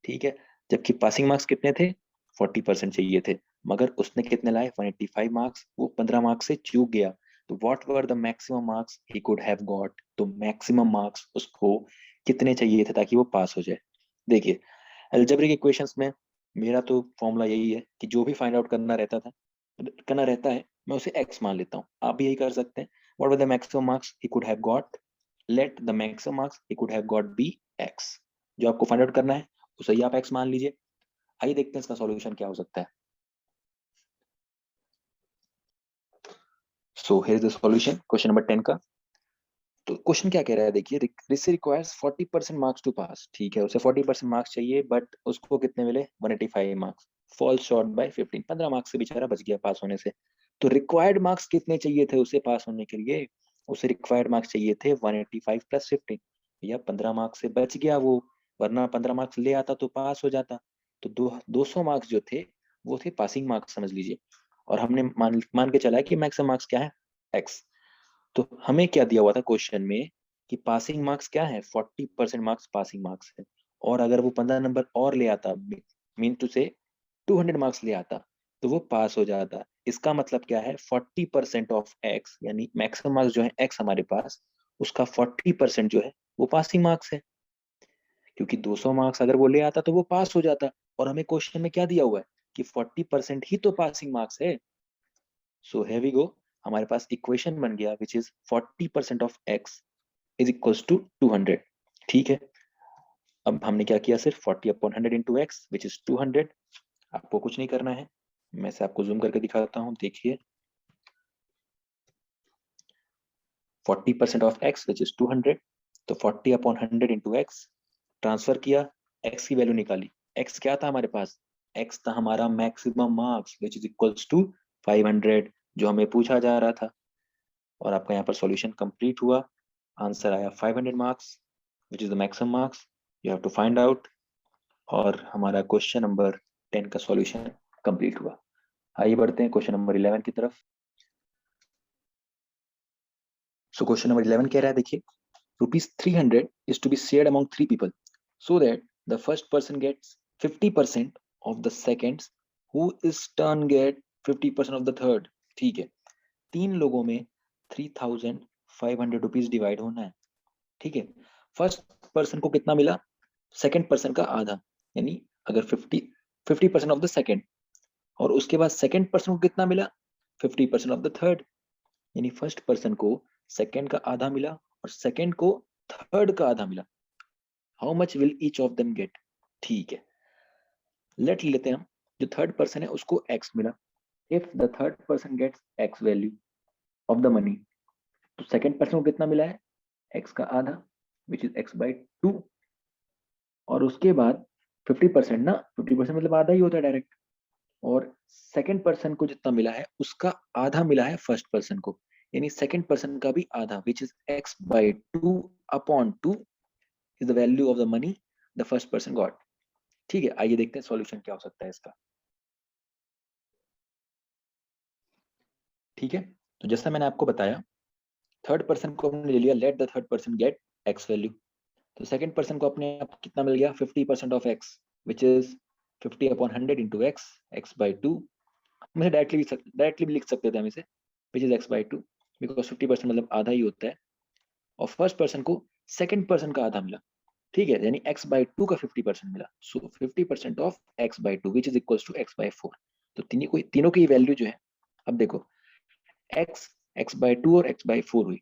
ठीक है। जबकि पासिंग मार्क्स कितने थे, 40% चाहिए थे, मगर उसने कितने लाए, 185 मार्क्स, वो 15 मार्क्स से चूक गया। तो what were the maximum marks he could have got, तो मैक्सिमम मार्क्स उसको कितने चाहिए थे ताकि वो पास हो जाए। देखिए अलजेब्रिक इक्वेशंस में मेरा तो फॉर्मूला यही है कि जो भी फाइंड आउट करना रहता है मैं उसे x मान लेता हूँ, आप भी यही कर सकते हैं। What were the maximum marks he could have got, let the maximum marks he could have got be x। जो आपको फाइंड आउट करना है उसे ही आप x मान लीजिए। आइए देखते हैं इसका सॉल्यूशन क्या हो सकता है। So here is the solution question number 10 का। तो क्वेश्चन क्या कह रहा है, देखिए ऋषि रिक्वायर्स 40% मार्क्स टू पास, ठीक है, उसे 40% मार्क्स चाहिए, बट उसको कितने मिले, 185 marks, fall short by 15, 15 marks से बेचारा बच गया पास होने से। तो रिक्वायर्ड मार्क्स कितने चाहिए थे उसे पास होने के लिए, उसे रिक्वायर्ड मार्क्स चाहिए थे 185 प्लस 15, या 15 मार्क्स से बच गया वो, वरना 15 मार्क्स ले आता तो पास हो जाता। तो 200 मार्क्स जो थे वो थे पासिंग मार्क्स समझ लीजिए, और हमने मान के चला है कि मैक्सिमम मार्क्स क्या है, एक्स। तो हमें क्या दिया हुआ था क्वेश्चन में कि पासिंग मार्क्स क्या है, 40% मार्क्स पासिंग मार्क्स है, और अगर वो 15 नंबर और ले आता, मीन टू से 200 मार्क्स ले आता, तो वो पास हो जाता। इसका मतलब क्या है, 40% ऑफ एक्स, यानी मैक्सिमम मार्क्स जो है एक्स हमारे पास, उसका 40% जो है वो पासिंग मार्क्स है, क्योंकि 200 मार्क्स अगर वो ले आता तो वो पास हो जाता, और हमें क्वेश्चन में क्या दिया हुआ है कि 40% ही तो पासिंग मार्क्स है। सो here we go, हमारे पास इक्वेशन बन गया which is 40% of x is equals to 200, ठीक है। अब हमने क्या किया, सिर्फ 40/100 इंटू एक्स विच इज 200। आपको कुछ नहीं करना है, मैं से आपको जूम करके दिखाता हूँ, देखिए 40% ऑफ एक्स विच इज 200, तो 40/100 इंटू एक्स, ट्रांसफर किया, एक्स की वैल्यू निकाली, एक्स क्या था हमारे पास, एक्स था हमारा maximum marks which is equals to 500, जो हमें पूछा जा रहा था। और आपका यहाँ पर सॉल्यूशन कंप्लीट हुआ, आंसर आया 500 marks which is the maximum marks you have to find out, और हमारा क्वेश्चन नंबर 10 का सॉल्यूशन कंप्लीट हुआ। आइए बढ़ते हैं क्वेश्चन नंबर 11 की तरफ। सो क्वेश्चन नंबर 11 कह रहा है, देखिए ₹300 is to be shared among 3 people so that the first person gets 50% of the seconds who is turn get 50% of the third, ठीक है। 3 लोगों में 3,500 रुपीज डिवाइड होना है, ठीक है। फर्स्ट पर्सन को कितना मिला, सेकंड पर्सन का आधा, यानी अगर 50% ऑफ द सेकंड, और उसके बाद सेकंड पर्सन को कितना मिला, 50% ऑफ द थर्ड, यानी फर्स्ट पर्सन को सेकंड का आधा मिला और सेकंड को थर्ड का आधा मिला। How much will each of them get, ठीक है। लेट लेते हैं हम, जो थर्ड पर्सन है उसको एक्स मिला, if the third person gets x value of the money, तो सेकंड पर्सन को कितना मिला है, एक्स का आधा विच इज x/2, और उसके बाद 50% ना, 50% मतलब आधा ही होता है डायरेक्ट, और सेकंड पर्सन को जितना मिला है उसका आधा मिला है फर्स्ट पर्सन को, यानी सेकंड पर्सन का भी आधा which is x/2/2 is the value of the money the first person got, ठीक है। आइए देखते हैं सॉल्यूशन क्या हो सकता है इसका, ठीक है। तो जैसा मैंने आपको बताया, थर्ड पर्सन को हमने ले लिया, let the third person get x value, तो सेकंड पर्सन को अपने आप कितना मिल गया, 50% of x, which is 50/100 into x/2। हम इसे डायरेक्टली भी लिख सकते थे हम इसे, विच इज x/2, बिकॉज 50% मतलब आधा ही होता है। और फर्स्ट पर्सन को सेकंड पर्सन का आधा मिला, ठीक है, यानी x/2 का 50% मिला। So 50% of x/2 which is equal to x/4। तो तीनों की वैल्यू जो है, अब देखो x/2 और x/4 हुई।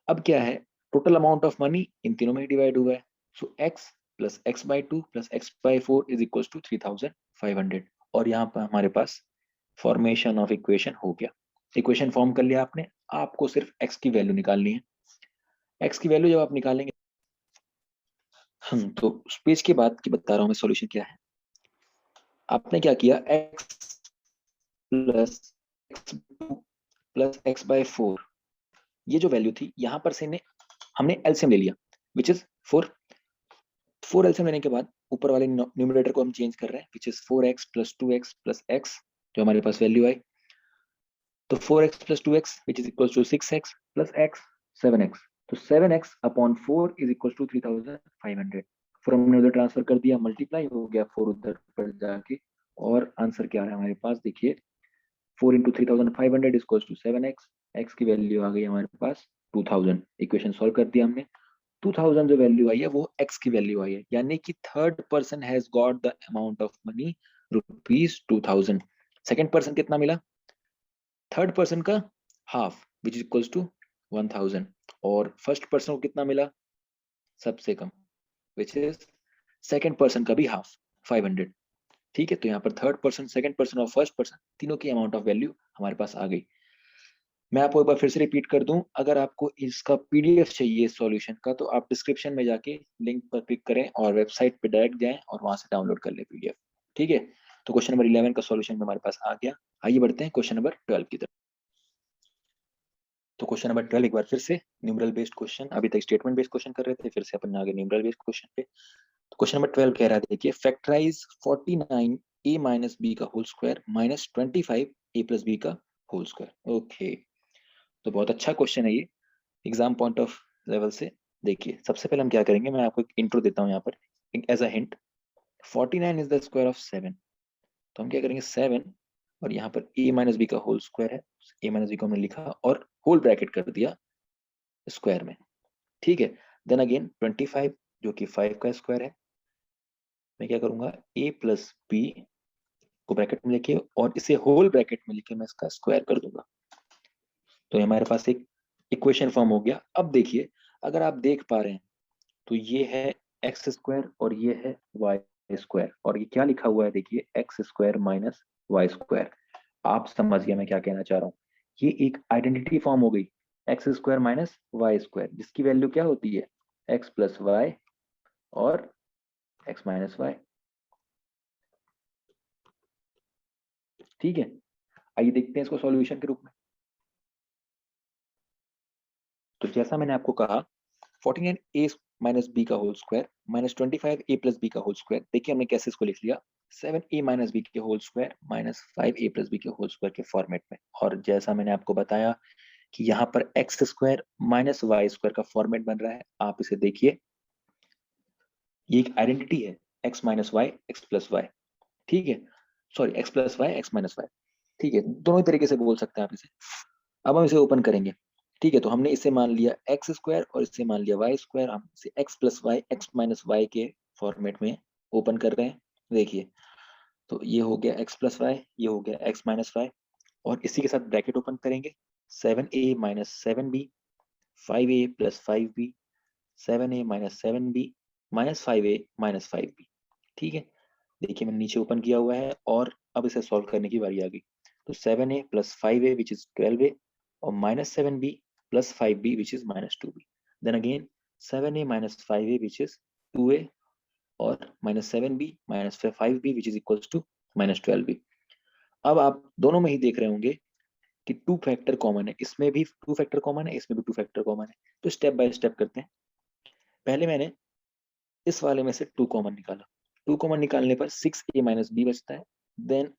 अब क्या है, टोटल अमाउंट ऑफ मनी इन तीनों में डिवाइड हुआ है। So x plus x/2 plus x/4 is equal to 3500। और यहाँ पर हमारे पास फॉर्मेशन ऑफ इक्वेशन हो गया। इक्वेशन फॉर्म कर लिया आपने, आपको सिर्फ x की वैल्यू निकालनी है। x की वैल्यू जब आप निकालेंगे, तो उस पेज के बाद की बता रहा हूँ मैं सॉल्यूशन क्या है। आपने क्या किया, x plus x2 plus x/4, ये जो वैल्यू थी यहाँ पर से हमने एलसीएम ले लिया, विच इज 4 एलसीएम लेने के बाद ऊपर वाले न्यूमरेटर को हम चेंज कर रहे हैं, which is 4x plus 2x plus x, जो हमारे पास वैल्यू आई। तो 4x plus 2x which is equal to 6x plus x 7x। तो 7x upon 4 is equal to 3500। फिर हमने उधर ट्रांसफर कर दिया, मल्टीप्लाई हो गया 4 उधर पर जाके, और आंसर क्या है हमारे पास, देखिए 4 into 3500 is equal to 7x, x की वैल्यू आ गई हमारे पास 2000। इक्वेशन सॉल्व कर दिया हमने, 2000 जो वैल्यू आई है वो x की वैल्यू आई है, यानी कि third person has got the amount of money ₹2000। Second person कितना मिला, थर्ड पर्सन का half which is equals to 1000। और फर्स्ट पर्सन को कितना मिला, सबसे कम, विच इज सेकंड पर्सन का भी हाफ 500। ठीक है, तो यहाँ पर थर्ड पर्सन, सेकंड पर्सन और फर्स्ट पर्सन तीनों की अमाउंट ऑफ वैल्यू हमारे पास आ गई। मैं आपको एक बार फिर से रिपीट कर दूं, अगर आपको इसका पीडीएफ चाहिए सॉल्यूशन का, तो आप डिस्क्रिप्शन में जाके लिंक पर क्लिक करें और वेबसाइट पे डायरेक्ट जाएं और वहां से डाउनलोड कर लें पीडीएफ। ठीक है, तो क्वेश्चन नंबर 11 का सॉल्यूशन हमारे पास आ गया। आइए बढ़ते हैं क्वेश्चन नंबर 12 की तरफ। तो क्वेश्चन नंबर 12 एक बार फिर से न्यूमरल बेस्ड क्वेश्चन, अभी तक स्टेटमेंट बेस्ड क्वेश्चन कर रहे थे, फिर से अपन आगे न्यूमरल बेस्ड क्वेश्चन पे। तो क्वेश्चन नंबर 12 कह रहा है, देखिए फैक्टराइज 49a माइनस बी का whole square minus 25a plus b का होल स्क्वायर। ओके, तो बहुत अच्छा क्वेश्चन है ये एग्जाम पॉइंट ऑफ लेवल से। देखिए सबसे पहले हम क्या करेंगे, मैं आपको एक इंट्रो देता हूँ यहाँ पर as a hint. 49 is the square of 7, तो हम क्या करेंगे 7 और यहाँ पर a माइनस बी का होल स्क्वायर है, a माइनस बी को हमने लिखा और होल ब्रैकेट कर दिया स्क्वायर में। ठीक है, देन अगेन 25 जो कि 5 का स्क्वायर है, मैं क्या करूंगा a प्लस बी को ब्रैकेट में लेके और इसे होल ब्रैकेट में लेके मैं इसका स्क्वायर कर दूंगा। तो हमारे पास एक इक्वेशन फॉर्म हो गया। अब देखिए, अगर आप देख पा रहे हैं तो ये है एक्स स्क्वायर और ये है वाई स्क्वायर, और ये क्या लिखा हुआ है, देखिए x square minus y square. आप समझ गए मैं क्या कहना चाह रहा हूँ, ये एक आइडेंटिटी फॉर्म हो गई, x square minus y square, जिसकी वैल्यू क्या होती है, एक्स प्लस वाई और एक्स माइनस वाई। ठीक है, आइए देखते हैं इसको सॉल्यूशन के रूप में। तो जैसा मैंने आपको कहा 49a माइनस बी का whole square minus 25a plus b का होल स्क्वायर, देखिए हमने कैसे इसको लिख लिया 7a माइनस बी के whole square minus 5a plus b के होल स्क्वायर के फॉर्मेट में। और जैसा मैंने आपको बताया कि यहाँ पर x square minus y square का फॉर्मेट बन रहा है, आप इसे देखिए, ये एक आइडेंटिटी है, x minus y x plus y. ठीक है, sorry x plus y x minus y. ठीक है, दोनों तरीके से बोल सकते हैं आप इसे। अब हम इसे ओपन करेंगे। ठीक है, तो हमने इसे मान लिया एक्स स्क्वायर और इसे मान लिया वाई स्क्वायर, हम इसे x plus y x minus y के फॉर्मेट में ओपन कर रहे हैं। देखिए, तो ये हो गया एक्स प्लस वाई, ये हो गया एक्स माइनस वाई, और इसी के साथ ब्रैकेट ओपन करेंगे, 7a minus 7b 5a plus 5b 7a minus 7b minus 5a minus 5b। ठीक है, देखिए मैंने नीचे ओपन किया हुआ है और अब इसे सॉल्व करने की बारी आ गई। तो 7a plus 5a which is 12a और minus 7b plus 5b which is minus 2b। Then again 7a minus 5a which is 2a और minus 7b minus 5b which is equals to minus 12b। अब आप दोनों में ही देख रहे होंगे कि टू फैक्टर कॉमन है, इसमें भी टू फैक्टर कॉमन है, इसमें भी टू फैक्टर कॉमन है। तो स्टेप बाय स्टेप करते हैं। पहले मैंने इस वाले में से टू कॉमन निकाला, टू कॉमन निकालने पर 6a माइनस बी बचता है। देन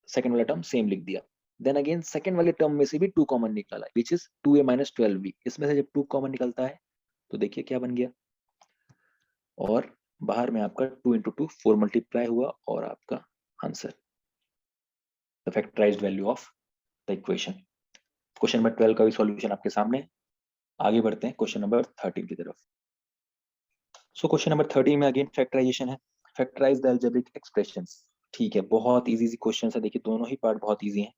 सेकंड वाला टर्म सेम लिख दिया। देन अगेन सेकंड वाले टर्म में से भी टू कॉमन निकाला, विच इज 2a माइनस 12b। इसमें से जब टू कॉमन निकलता है तो देखिए क्या बन गया, और बाहर में आपका 2 इंटू 2 4 मल्टीप्लाई हुआ और आपका answer the factorised value of the equation. Question number 12 का भी सॉल्यूशन आपके सामने। आगे बढ़ते हैं क्वेश्चन नंबर 13 की तरफ। सो क्वेश्चन नंबर 13 में अगेन फैक्टराइजेशन है। Factorise the algebraic expressions. ठीक है, बहुत इजी क्वेश्चन है। देखिए दोनों ही पार्ट बहुत इजी हैं।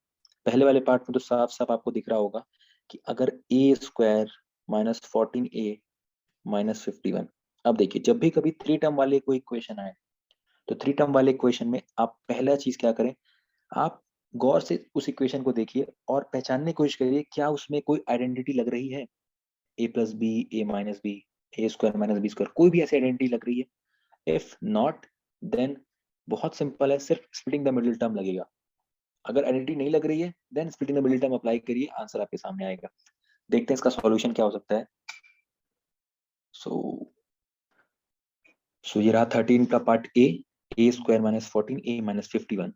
पहले वाले पार्ट में तो साफ साफ आपको दिख रहा होगा कि अगर ए स्क्वायर माइनस 14a माइनस 51। अब देखिए जब भी कभी थ्री टर्म वाले कोई इक्वेशन आए तो थ्री टर्म वाले इक्वेशन में आप पहला चीज क्या करें, आप गौर से उस इक्वेशन को देखिए और पहचानने की कोशिश करिए क्या उसमें कोई आइडेंटिटी लग रही है। ए प्लस बी, ए माइनस बी, ए स्क्वायर माइनस बी स्क्वायर, कोई भी ऐसी आइडेंटिटी लग रही है। इफ नॉट देन बहुत सिंपल है, सिर्फ स्प्लिटिंग द मिडिल टर्म लगेगा। अगर आइडेंटिटी नहीं लग रही है then splitting the middle term apply करिए, आंसर आपके सामने आएगा। देखते हैं इसका सॉल्यूशन क्या हो सकता है। सो ये रहा 13 का part A square minus 14a minus 51।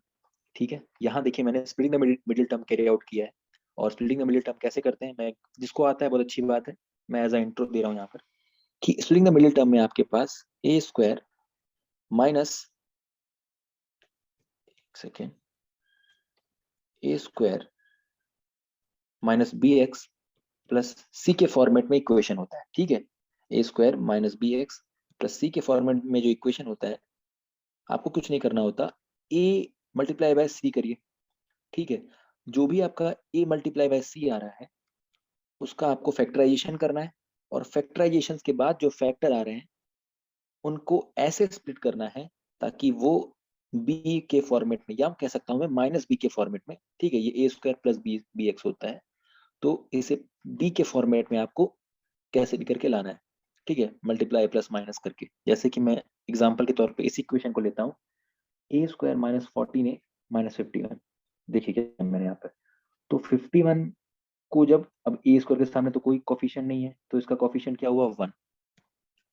ठीक है, यहाँ देखिए मैंने splitting the middle term carry out किया है। और स्प्लिटिंग द मिडिल टर्म कैसे करते हैं, मैं जिसको आता है बहुत अच्छी बात है, मैं एज अ इंट्रो दे रहा हूँ यहाँ पर कि स्प्लिटिंग द मिडिल टर्म में आपके पास a square minus second a square minus b x plus c के फॉर्मेट में इक्वेशन होता है। ठीक है, a square minus b x plus c के फॉर्मेट में जो इक्वेशन होता है, आपको कुछ नहीं करना होता, ए मल्टीप्लाई बाय सी करिए। ठीक है, जो भी आपका ए मल्टीप्लाई बाय सी आ रहा है उसका आपको फैक्टराइजेशन करना है। और फैक्टराइजेशन के बाद जो फैक्टर आ रहे हैं उनको ऐसे स्प्लिट करना है ताकि वो बी के फॉर्मेट में, या कह सकता हूं मैं माइनस बी के फॉर्मेट में। ठीक है, ये ए स्क्वायर प्लस बी एक्स होता है, तो इसे बी के फॉर्मेट में आपको कैसे भी करके लाना है। ठीक है, मल्टीप्लाई प्लस माइनस करके। जैसे कि मैं एग्जांपल के तौर पे इस इक्वेशन को लेता हूँ, ए स्क्वायर माइनस 14a माइनस 51। देखिए क्या मैंने यहाँ पर, तो 51 को जब अब ए स्क्वायर के सामने तो कोई कोफिशिएंट नहीं है तो इसका कोफिशिएंट क्या हुआ 1।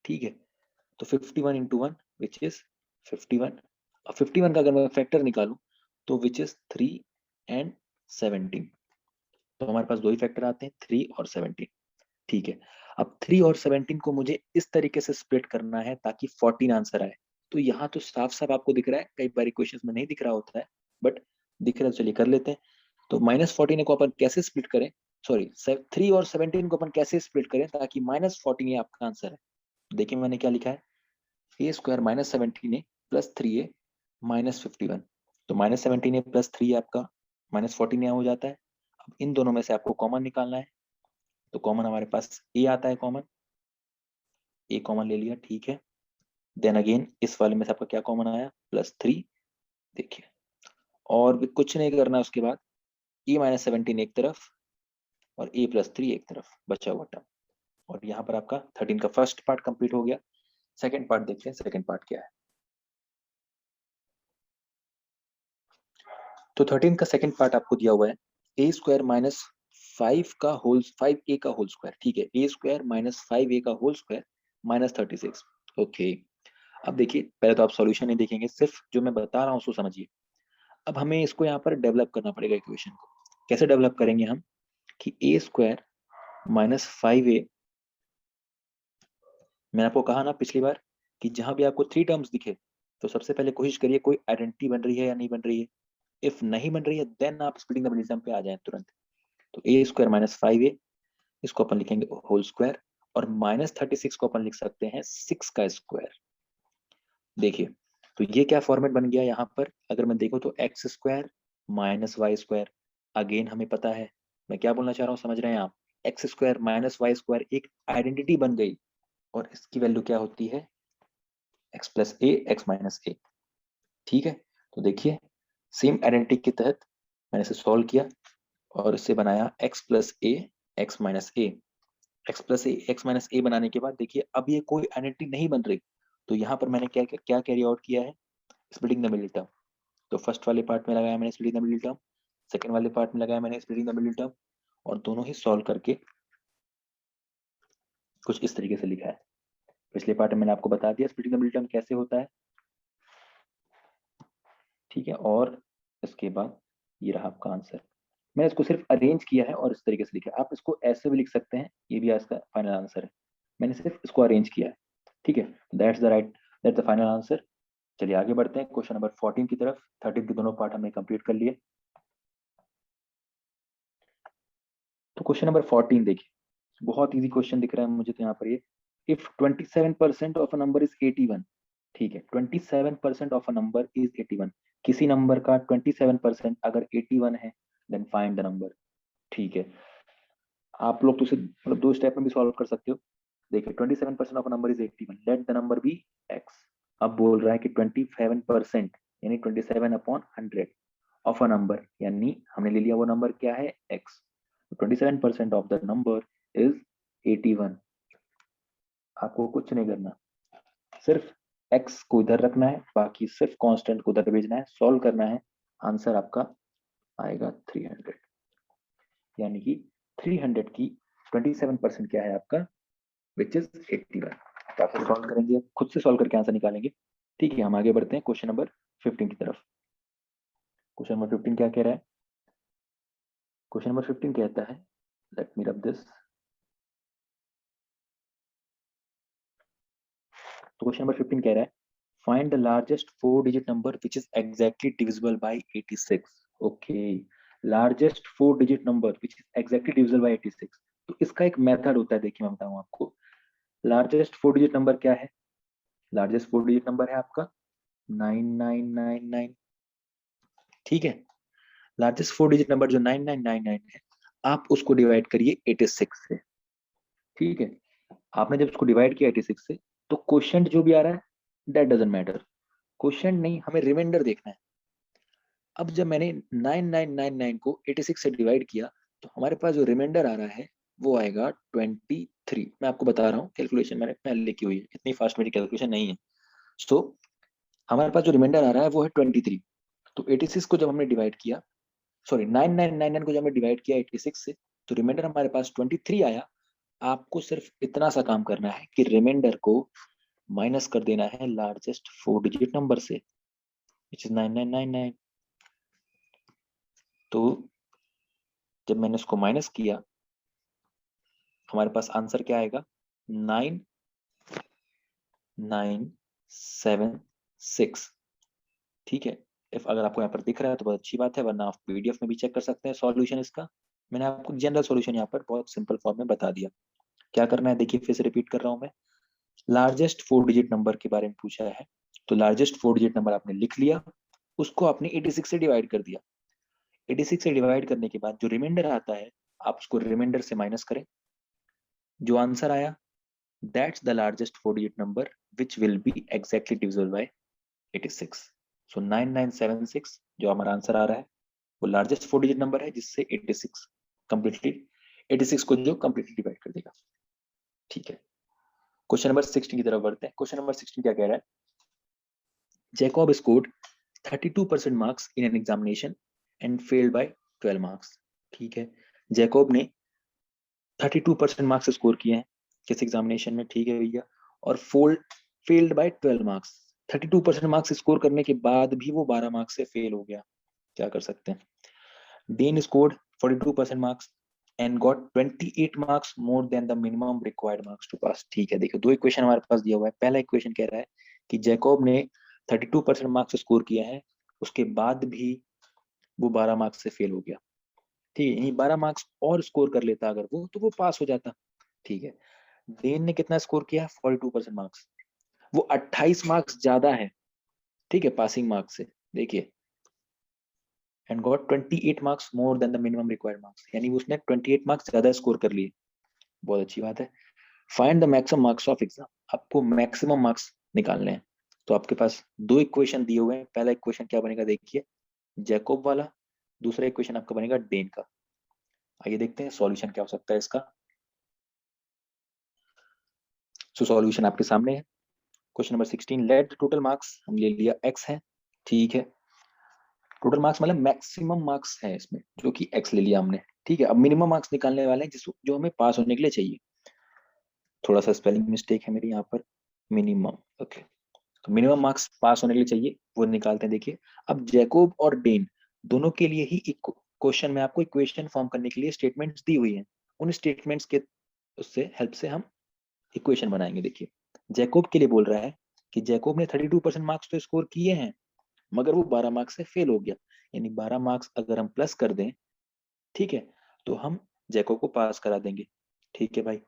ठीक है, तो 51 इंटू 1 विच इज 51। अब 51 का अगर मैं फैक्टर निकालूं तो विच इज 3 एंड 17। तो हमारे पास दो ही फैक्टर आते हैं, 3 और 17। ठीक है, अब 3 और 17 को मुझे इस तरीके से स्प्लिट करना है ताकि 14 आंसर आए। तो यहाँ तो साफ साफ आपको दिख रहा है, कई बार इक्वेशंस में नहीं दिख रहा होता है बट दिख रहा है, चलिए कर लेते हैं। तो माइनस 14 को अपन कैसे स्प्लिट करें, सॉरी 3 और 17 को अपन कैसे स्प्लिट करें ताकि माइनस 14 ये आपका आंसर है। देखिए मैंने क्या लिखा है, a square minus 17a plus 3a minus 51। तो माइनस 17a प्लस 3 आपका माइनस 14 यहाँ हो जाता है। अब इन दोनों में से आपको कॉमन निकालना है, तो कॉमन हमारे पास ए आता है, कॉमन ए कॉमन ले लिया। ठीक है, देन अगेन इस वाले में से आपका क्या कॉमन आया, प्लस 3। देखिए और भी कुछ नहीं करना, उसके बाद ए माइनस 17 एक तरफ और ए प्लस 3 एक तरफ, बचा हुआ टर्म। और यहाँ पर आपका 13 का फर्स्ट पार्ट कंप्लीट हो गया। सेकंड पार्ट देखते हैं, सेकंड पार्ट क्या है। तो 13 का सेकंड पार्ट आपको दिया हुआ है, ए स्क्वायर माइनस 5a का होल स्क्वायर। ठीक है, ए स्क्वायर माइनस 5a का होल स्क्वायर माइनस 36। ओके, अब देखिए पहले तो आप सॉल्यूशन नहीं देखेंगे, सिर्फ जो मैं बता रहा हूँ उसको समझिए। अब हमें इसको यहाँ पर डेवलप करना पड़ेगा इक्वेशन को। कैसे डेवलप करेंगे हम, कि ए स्क्वायर माइनस 5a, मैंने आपको कहा ना पिछली बार कि जहां भी आपको थ्री टर्म्स दिखे तो सबसे पहले कोशिश करिए कोई आइडेंटिटी बन रही है या नहीं बन रही है। इफ नहीं बन रही है देन आप स्प्लिटिंग द मिडिल टर्म पे आ जाए तुरंत। तो ए स्क्वायर माइनस 5a, इसको अपन लिखेंगे होल स्क्वायर, और माइनस 36 को अपन लिख सकते हैं 6 का स्क्वायर। देखिए तो ये क्या फॉर्मेट बन गया यहाँ पर, अगर मैं देखूँ तो x square minus y square. Again हमें पता है मैं क्या बोलना चाह रहा हूँ, समझ रहे हैं आप, x square minus y square एक आइडेंटिटी बन गई और इसकी वैल्यू क्या होती है, x plus a x minus a. ठीक है, तो देखिए सेम आइडेंटिटी के तहत मैंने इसे सॉल्व किया और इससे बनाया x plus a x minus A. X plus a x minus ए बनाने के बाद देखिए अब ये कोई आइडेंटिटी नहीं बन रही। तो यहाँ पर मैंने क्या क्या कैरी आउट किया है, स्प्लिटिंग द मिडिल टर्म। तो फर्स्ट वाले पार्ट में लगाया मैंने splitting the middle term, second वाले पार्ट में लगाया मैंने स्प्लिटिंग द मिडिल टर्म, और दोनों ही सॉल्व करके कुछ इस तरीके से लिखा है। पिछले पार्ट में मैंने आपको बता दिया स्प्लिटिंग द मिडिल टर्म कैसे होता है। ठीक है, और इसके बाद ये रहा आपका आंसर। मैंने इसको सिर्फ अरेंज किया है और इस तरीके से लिखा है, आप इसको ऐसे भी लिख सकते हैं, ये भी इसका फाइनल आंसर है। मैंने सिर्फ इसको अरेंज किया है। ठीक है, दैट्स द फाइनल आंसर। चलिए आगे बढ़ते हैं क्वेश्चन नंबर 14 की तरफ। 13 के दोनों पार्ट हमने कंप्लीट कर लिए। तो क्वेश्चन नंबर 14 देखिए, बहुत इजी क्वेश्चन दिख रहा है मुझे तो यहाँ पर ये। If 27% of a number is 81, ठीक है, 27% ऑफ अ नंबर इज 81, किसी नंबर का 27% अगर 81 है, देन फाइंड द नंबर। ठीक है, आप लोग तो इसे मतलब दो स्टेप में भी सॉल्व कर सकते हो। देखिए 27% of number is 81, let the number be x. अब बोल रहा है कि 27% यानी 27/100 ऑफ अ नंबर, यानी हमने ले लिया वो नंबर क्या है, x. 27% of the number is 81। आपको कुछ नहीं करना, सिर्फ एक्स को इधर रखना है, बाकी सिर्फ कांस्टेंट को उधर भेजना है, सॉल्व करना है। आंसर आपका आएगा 300, यानी कि 300 की 27% क्या है आपका, विच इज 81। तो आप सॉल्व करेंगे, खुद से सॉल्व करके आंसर निकालेंगे। ठीक है, हम आगे बढ़ते हैं क्वेश्चन नंबर 15 की तरफ। क्वेश्चन नंबर 15 क्या कह रहा है? क्वेश्चन नंबर 15 कहता है, लेट मी रब दिस। तो क्वेश्चन नंबर 15 कह रहा है, find the largest 4 digit number which is exactly divisible by 86। Okay, largest 4 digit number which is exactly divisible by 86। तो इसका एक मेथड होता है, देखिए मैं बताऊं आपको। लार्जेस्ट 4 डिजिट नंबर क्या है? लार्जेस्ट 4 डिजिट नंबर है आपका 9999। ठीक है, लार्जेस्ट 4 डिजिट नंबर जो 9999 है, आप उसको डिवाइड करिए 86 से। ठीक है, आपने जब उसको डिवाइड किया 86 से, तो क्वोशिएंट जो भी आ रहा है दैट डजंट मैटर, क्वोशिएंट नहीं, हमें रिमाइंडर देखना है। अब जब मैंने 9999 को 86 से डिवाइड किया, तो हमारे पास जो रिमाइंडर आ रहा है वो आएगा 23। मैं आपको बता रहा हूँ, कैलकुलेशन मैंने पहले लिखी हुई है, इतनी फास्ट मेरी कैलकुलेशन नहीं है। सो हमारे पास जो रिमाइंडर आ रहा है वो है 23। तो 86 को जब हमने डिवाइड किया, सॉरी 9999 को जब हमने डिवाइड किया 86 से, तो रिमाइंडर हमारे पास 23 आया। आपको सिर्फ इतना सा काम करना है कि रिमाइंडर को माइनस कर देना है लार्जेस्ट 4 डिजिट नंबर से, विच इज 9999। तो जब मैंने उसको माइनस किया, हमारे पास आंसर क्या आएगा, 9976। ठीक है, इफ अगर आपको यहाँ पर दिख रहा है तो बहुत अच्छी बात है, वरना आप पीडीएफ में भी चेक कर सकते हैं सॉल्यूशन इसका। मैंने आपको जनरल सॉल्यूशन यहाँ पर बहुत सिंपल फॉर्म में बता दिया। क्या करना है, देखिए फिर से रिपीट कर रहा हूँ मैं। लार्जेस्ट 4 डिजिट नंबर के बारे में पूछा है, तो लार्जेस्ट 4 डिजिट नंबर आपने लिख लिया, उसको आपने 86 से डिवाइड कर दिया। 86 से डिवाइड करने के बाद जो रिमाइंडर आता है, आप उसको रिमाइंडर से माइनस करें। जो आंसर आया, that's the largest 4 digit number which will B exactly divisible by 86। सो 9976 जो हमारा आंसर आ रहा है, वो लार्जेस्ट 4 डिजिट नंबर है जिससे 86 कंप्लीटली 86 को जो कंप्लीटली डिवाइड कर देगा। ठीक है, क्वेश्चन नंबर 16 की तरफ बढ़ते हैं। क्वेश्चन नंबर 16 क्या कह रहा है, Jacob scored 32% marks in an examination and failed by 12 marks. ठीक है, जैकब ने 32% मार्क्स स्कोर किए हैं किस एग्जामिनेशन में, ठीक है भैया, और failed by 12 marks. 32% marks score करने के बाद भी वो 12 मार्क्स से फेल हो गया, क्या कर सकते हैं। Then scored 42% marks and got 28 marks more than the minimum required marks to pass. ठीक है, देखो दो इक्वेशन हमारे पास दिया हुआ है। पहला इक्वेशन कह रहा है कि जैकब ने 32% मार्क्स स्कोर किया है, उसके बाद भी वो 12 मार्क्स से फेल हो गया। ठीक है, 12 मार्क्स और स्कोर कर लेता अगर वो, तो वो पास हो जाता। ठीक है, डेन ने कितना स्कोर किया, 42% मार्क्स, वो 28 मार्क्स ज्यादा है, ठीक है, पासिंग मार्क्स से। देखिए, and got 28 marks more than the minimum required marks, यानी उसने 28 मार्क्स ज्यादा स्कोर कर लिए। बहुत अच्छी बात है। Find the maximum marks of exam, आपको मैक्सिमम मार्क्स निकालने हैं। तो आपके पास दो इक्वेशन दिए हुए हैं। पहला इक्वेशन क्या बनेगा, देखिए जैकोब वाला, दूसरा इक्वेशन आपका बनेगा डेन का। आइए देखते हैं सॉल्यूशन क्या हो सकता है इसका। सो सॉल्यूशन आपके सामने है। Question number 16, let total marks, हम ले लिया x है। ठीक है, टोटल मार्क्स मतलब मैक्सिमम मार्क्स है इसमें, जो कि x ले लिया हमने। ठीक है, अब मिनिमम मार्क्स निकालने वाले हैं जो हमें पास होने के लिए चाहिए। थोड़ा सा स्पेलिंग मिस्टेक है मेरी यहाँ पर, मिनिमम, ओके। तो मिनिमम मार्क्स पास होने के लिए चाहिए, वो निकालते हैं। देखिए, अब जैकोब और डेन दोनों के लिए ही एक क्वेश्चन में आपको इक्वेशन फॉर्म करने के लिए स्टेटमेंट्स दी हुई हैं। उन स्टेटमेंट्स के उससे हेल्प से हम इक्वेशन बनाएंगे। देखिए, जैकोब के लिए बोल रहा है कि जैकोब ने 32% मार्क्स तो स्कोर किए हैं, मगर वो 12 मार्क्स से फेल हो गया। यानी 12 मार्क्स अगर हम प्लस कर दें, ठीक है, तो हम जैकोब को पास करा देंगे। ठीक है भाई।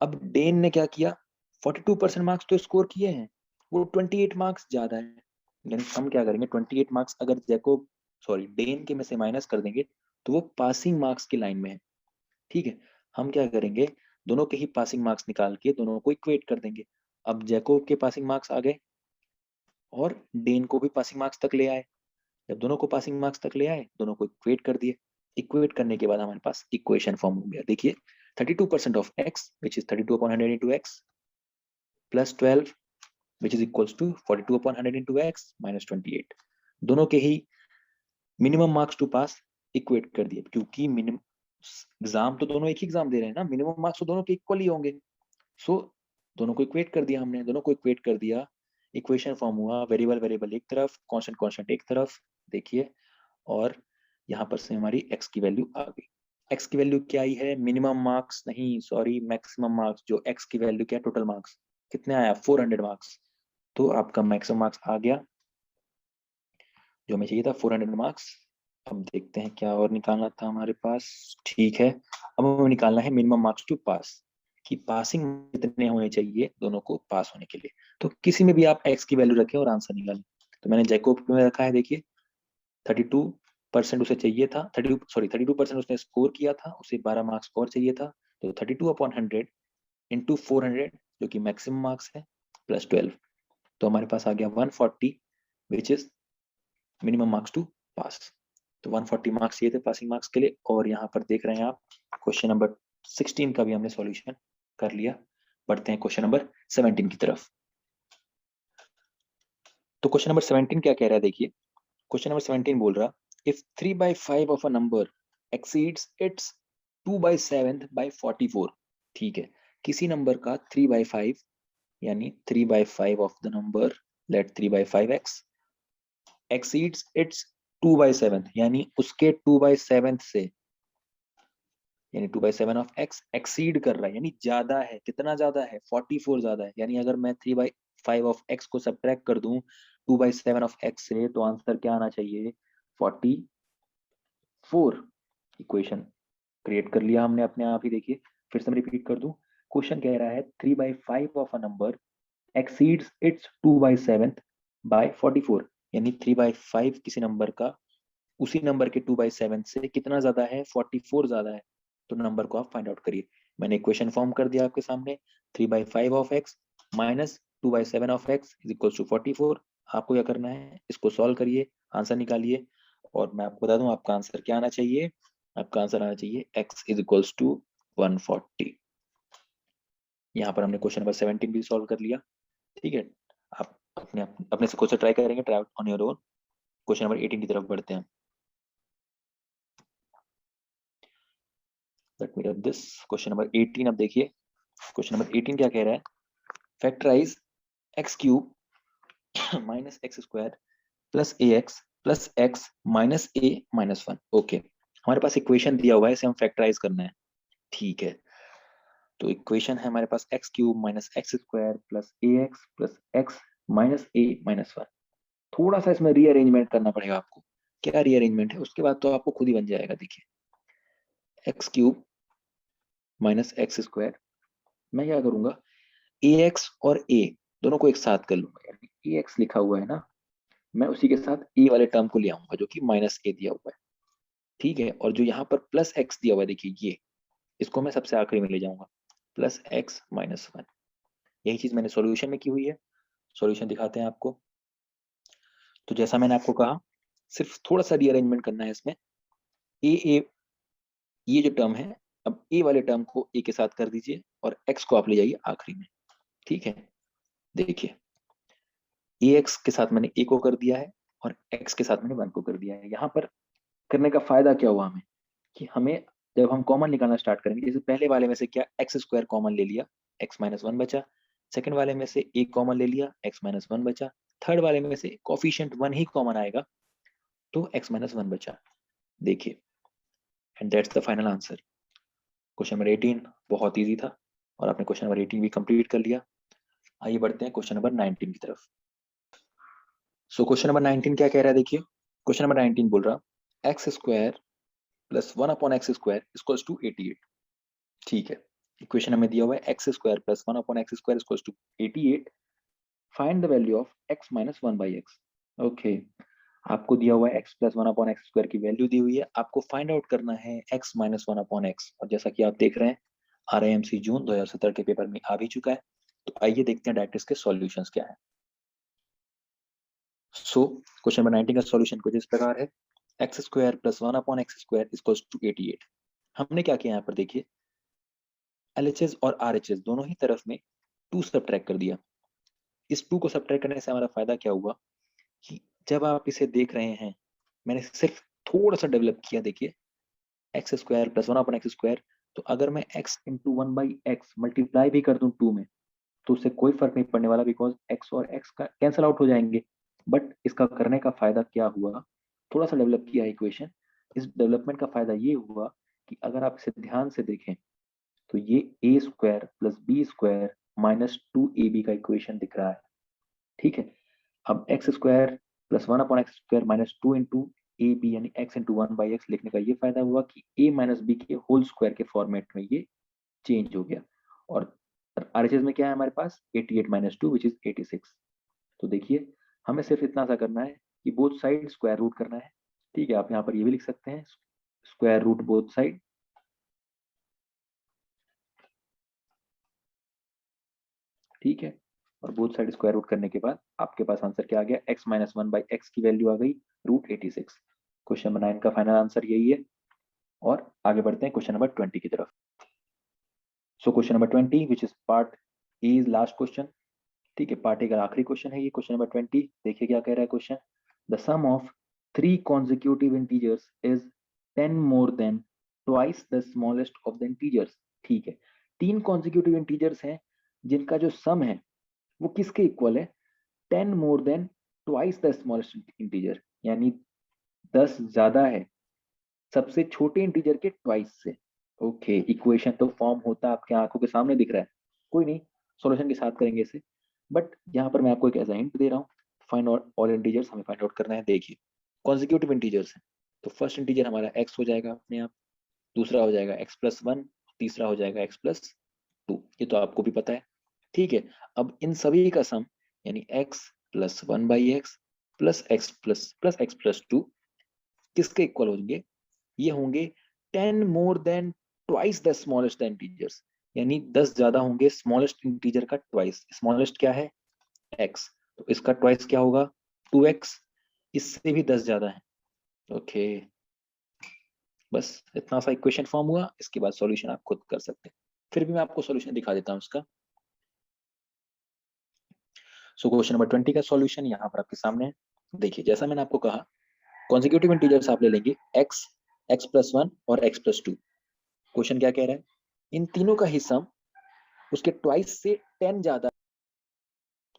अब डेन ने क्या किया, 42% मार्क्स तो स्कोर किए हैं, वो 28 मार्क्स ज्यादा है। यानी हम क्या करेंगे, 28 मार्क्स अगर जैकोब सॉरी डेन के में से माइनस कर देंगे तो वो पासिंग मार्क्स की लाइन में है। ठीक है, हम क्या करेंगे, दोनों के ही पासिंग मार्क्स निकाल के दोनों को इक्वेट कर देंगे। अब जैकोब के पासिंग मार्क्स आ गए और डेन को भी पासिंग मार्क्स तक ले आए। जब दोनों को पासिंग मार्क्स तक ले आए, दोनों को इक्वेट कर दिए। इक्वेट करने के बाद हमारे पास इक्वेशन फॉर्म हो गया। देखिए 32% of x which is 32 upon 100 into x plus 12 which is equals to 42 upon 100 into x minus 28। दोनों के ही minimum marks to pass equate कर दिए, क्योंकि मिनिमम एग्जाम तो दोनों एक ही एग्जाम दे रहे हैं ना, मिनिमम मार्क्स तो दोनों के इक्वल ही होंगे। सो दोनों को इक्वेट कर दिया हमने, दोनों को इक्वेट कर दिया। इक्वेशन फॉर्म हुआ, वेरिएबल वेरिएबल एक तरफ, कांस्टेंट कांस्टेंट एक तरफ। देखिए, और यहाँ पर से हमारी x की वैल्यू आ गई। x की वैल्यू क्या आई है, मिनिमम मार्क्स नहीं, सॉरी मैक्सिमम मार्क्स। जो x की वैल्यू क्या, टोटल मार्क्स कितने आया, 400 मार्क्स। तो आपका मैक्सिमम मार्क्स आ गया, जो हमें चाहिए था 400 मार्क्स। अब देखते हैं क्या और निकालना था हमारे पास। ठीक है, अब हमें निकालना है मिनिमम मार्क्स टू पास, कि पासिंग कितने होने चाहिए दोनों को पास होने के लिए। तो किसी में भी आप x की वैल्यू रखें और आंसर निकालें। तो मैंने जैकोब में रखा है, देखिए 32% उसे चाहिए था, 32% उसने स्कोर किया था, उसे 12 मार्क्स और चाहिए था। तो 32 अपॉन 100 इंटू 400 जो कि मैक्सिमम मार्क्स है, प्लस 12, तो हमारे पास आ गया 140 which is minimum marks to pass. तो 140 मार्क्स ये थे पासिंग मार्क्स के लिए। और यहाँ पर देख रहे हैं आप, क्वेश्चन नंबर 16 का भी हमने सॉल्यूशन कर लिया। बढ़ते हैं क्वेश्चन नंबर 17 की तरफ। तो क्वेश्चन नंबर 17 क्या कह रहा है, देखिए क्वेश्चन नंबर 17 बोल रहा, if 3/5 of a number exceeds its 2/7 by 44। ठीक है, किसी नंबर का 3/5 यानी 3/5 of the number, let 3/5x exceeds its 2/7 यानी उसके 2/7 से, यानी 2/7 ऑफ x एक्सीड कर रहा है, यानी ज्यादा है। कितना ज्यादा है, 44 ज्यादा है। यानी अगर मैं 3/5 ऑफ x को सब्ट्रैक्ट कर दूं 2/7 ऑफ x से, तो आंसर क्या आना चाहिए, 44। इक्वेशन क्रिएट कर लिया हमने अपने आप ही। देखिए फिर से मैं रिपीट कर दूं, क्वेश्चन कह रहा है 3/5 of a number exceeds its 2/7 by 44। यानी 3/5 किसी नंबर का उसी नंबर के 2/7 से कितना ज्यादा है, 44 ज्यादा है। तो नंबर को आप फाइंड आउट करिए। मैंने इक्वेशन फॉर्म कर दिया आपके सामने, 3/5 of x minus 2/7 of x is equal to 44। आपको क्या करना है, इसको सॉल्व करिए, आंसर निकालिए, और मैं आपको बता दूं आपका आंसर क्या आना चाहिए। आपका आंसर आना चाहिए x इज इक्वल्स टू 140। यहाँ पर हमने क्वेश्चन नंबर 17 भी सॉल्व कर लिया। ठीक है, आप अपने अपने से क्वेश्चन ट्राई करेंगे, try on your own. Question number 18 की तरफ बढ़ते हैं। Let me rub this question number 18। अब देखिए क्वेश्चन नंबर 18 क्या कह रहा है, factorise x cube minus x square plus a x plus x minus a minus 1। Okay, हमारे पास इक्वेशन दिया हुआ है, इसे हम फैक्टराइज करना है। ठीक है, तो इक्वेशन है हमारे पास x cube minus x square plus x minus a minus 1। थोड़ा सा इसमें रीअरेंजमेंट करना पड़ेगा आपको। क्या रीअरेंजमेंट है, उसके बाद तो आपको खुद ही बन जाएगा। देखिए x cube minus x square, मैं क्या करूंगा, ए एक्स और ए दोनों को एक साथ कर लूंगा। यानी ए एक्स लिखा हुआ है ना, मैं उसी के साथ ए वाले टर्म को ले आऊंगा जो कि माइनस ए दिया हुआ है। ठीक है, और जो यहाँ पर प्लस एक्स दिया हुआ है, देखिए ये, इसको मैं सबसे आखिरी में ले जाऊंगा, प्लस एक्स माइनस 1। यही चीज मैंने सॉल्यूशन में की हुई है। सॉल्यूशन दिखाते हैं आपको। तो जैसा मैंने आपको कहा, सिर्फ थोड़ा सा रीअरेंजमेंट करना है इसमें। ए ये जो टर्म है, अब ए वाले टर्म को ए के साथ कर दीजिए और एक्स को आप ले जाइए आखिरी में। ठीक है, देखिए ए एक्स के साथ मैंने ए को कर दिया है और एक्स के साथ मैंने 1 को कर दिया है। यहाँ पर करने का फायदा क्या हुआ हमें, कि हमें जब हम कॉमन निकालना स्टार्ट करेंगे, जैसे पहले वाले में से क्या एक्स स्क्वायर कॉमन ले लिया, एक्स माइनस 1 बचा। सेकंड वाले में से ए कॉमन ले लिया, एक्स माइनस 1 बचा। थर्ड वाले में से कॉफिशिएंट 1 ही कॉमन आएगा, तो एक्स माइनस 1 बचा। देखिए, and that's the final answer. Question number 18 बहुत ईजी था और आपने क्वेश्चन नंबर 18 भी कंप्लीट कर लिया। आइए बढ़ते हैं क्वेश्चन नंबर 19 की तरफ। सो क्वेश्चन नंबर 19 क्या कह रहा है, देखिए क्वेश्चन नंबर 19 बोल रहा x square plus 1/x² equals to 88। ठीक है, इक्वेशन हमें दिया हुआ है x square plus 1/x² equals to 88। Find the value of x minus 1/x। Okay, आपको दिया हुआ है x प्लस 1/x² की वैल्यू दी हुई है, आपको फाइंड आउट करना है x माइनस 1/x। और जैसा कि आप देख रहे हैं RIMC जून 2017 के पेपर में आ भी चुका है। तो आइए देखते हैं डायरेक्ट इसके सॉल्यूशंस क्या है। सो क्वेश्चन नंबर 19 का सॉल्यूशन कुछ इस प्रकार है, x square plus 1/x² equals to 88। हमने क्या किया यहाँ पर देखिए, LHS और RHS दोनों ही तरफ में 2 सब्ट्रैक्ट कर दिया। इस 2 को सब्ट्रैक्ट करने से हमारा फायदा क्या हुआ कि जब आप इसे देख रहे हैं, मैंने सिर्फ थोड़ा सा डेवलप किया, देखिए एक्स स्क्वायर प्लस 1/x², तो अगर मैं x इंटू 1/x मल्टीप्लाई भी कर दूं 2 में तो उससे कोई फर्क नहीं पड़ने वाला, बिकॉज x और x का कैंसिल आउट हो जाएंगे। बट इसका करने का फायदा क्या हुआ, थोड़ा सा डेवलप किया है इक्वेशन। इस डेवलपमेंट का फायदा ये हुआ कि अगर आप इसे ध्यान से देखें तो ये a² plus b² minus 2ab का इक्वेशन दिख रहा है। ठीक है, अब x² plus 1/x² minus 2 into a b यानी x इंटू 1/x लिखने का ये फायदा हुआ कि a माइनस बी के होल स्क्वायर के फॉर्मेट में ये चेंज हो गया। और RHS में क्या है हमारे पास 88 माइनस 2 विच इज 86। तो देखिए हमें सिर्फ इतना सा करना है कि बोथ साइड स्क्वायर रूट करना है। ठीक है, आप यहाँ पर ये भी लिख सकते हैं स्क्वायर रूट बोथ साइड। ठीक है, और बोथ साइड स्क्वायर रूट करने के बाद आपके पास आंसर क्या आ गया, x माइनस 1/x की वैल्यू आ गई √86। क्वेश्चन नंबर 9 का फाइनल आंसर यही है। और आगे बढ़ते हैं क्वेश्चन नंबर 20 की तरफ। So question number 20 which is part A is last question. ठीक है, पार्ट ए का आखिरी क्वेश्चन है ये क्वेश्चन नंबर 20। देखिए क्या कह रहा है question, the sum of 3 consecutive integers is 10 more than twice the smallest of the integers। ठीक है, 3 consecutive integers हैं जिनका जो सम है वो किसके इक्वल है, 10 more than twice the smallest integer, यानी 10 ज्यादा है सबसे छोटे इंटीजर के ट्वाइस से। ओके, इक्वेशन तो फॉर्म होता आपके आंखों के सामने दिख रहा है, कोई नहीं सॉल्यूशन के साथ करेंगे इसे। बट यहाँ पर मैं आपको एक ऐसा हिंट दे रहा हूँ, फाइंड आउट ऑल इंटीजर्स हमें फाइंड आउट करना है। देखिए कॉन्जिक्यूटिव इंटीजर्स है तो फर्स्ट इंटीजर हमारा x हो जाएगा अपने आप, दूसरा हो जाएगा x+1, तीसरा हो जाएगा x+2, ये तो आपको भी पता है। ठीक है, अब इन सभी का सम यानी x plus 1/x plus x plus x+2 किसके इक्वल होंगे, ये होंगे 10 more than twice the smallest the integers, यानी 10 ज्यादा होंगे स्मॉलेस्ट इंटीजर का ट्वाइस। स्मॉलेस्ट क्या है x, तो इसका ट्वाइस क्या होगा 2x, इससे भी 10 ज्यादा है। ओके, बस इतना सा इक्वेशन फॉर्म हुआ, इसके बाद सॉल्यूशन आप खुद कर सकते हैं। फिर भी मैं आपको सॉल्यूशन दिखा देता हूँ इसका। सो क्वेश्चन नंबर 20 का सॉल्यूशन यहाँ पर आपके सामने है। देखिए जैसा मैंने आपको कहा कॉन्जिक्यूटिव इंटीजर्स आप ले लेंगे x, x+1 और x+2। क्वेश्चन क्या कह रहा है, इन तीनों का ही सम उसके ट्वाइस से 10 ज्यादा।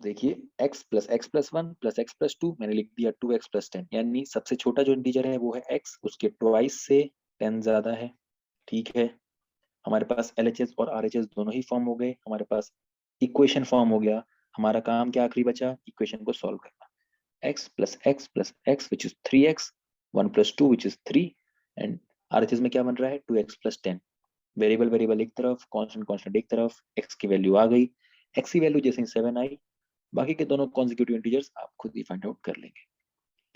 देखिए x plus x+1 plus x+2 मैंने लिख दिया 2x+10, यानी सबसे छोटा जो इंटीजर है वो है x, उसके ट्वाइस से 10 ज्यादा है। ठीक है, हमारे पास LHS और RHS दोनों ही फॉर्म हो गए, हमारे पास इक्वेशन फॉर्म हो गया। हमारा काम क्या आखिरी बचा, इक्वेशन को सॉल्व करना। x plus x which is 3x, 1 plus 2 which is 3, and RHS में क्या बन रहा है 2x+10। वेरिएबल वेरिएबल एक तरफ, कांस्टेंट कांस्टेंट एक तरफ, x की वैल्यू आ गई। x की वैल्यू जैसे 7 आई, बाकी के दोनों कॉन्जिक्यूटिव इंटीजर्स आप खुद ही फाइंड आउट कर लेंगे।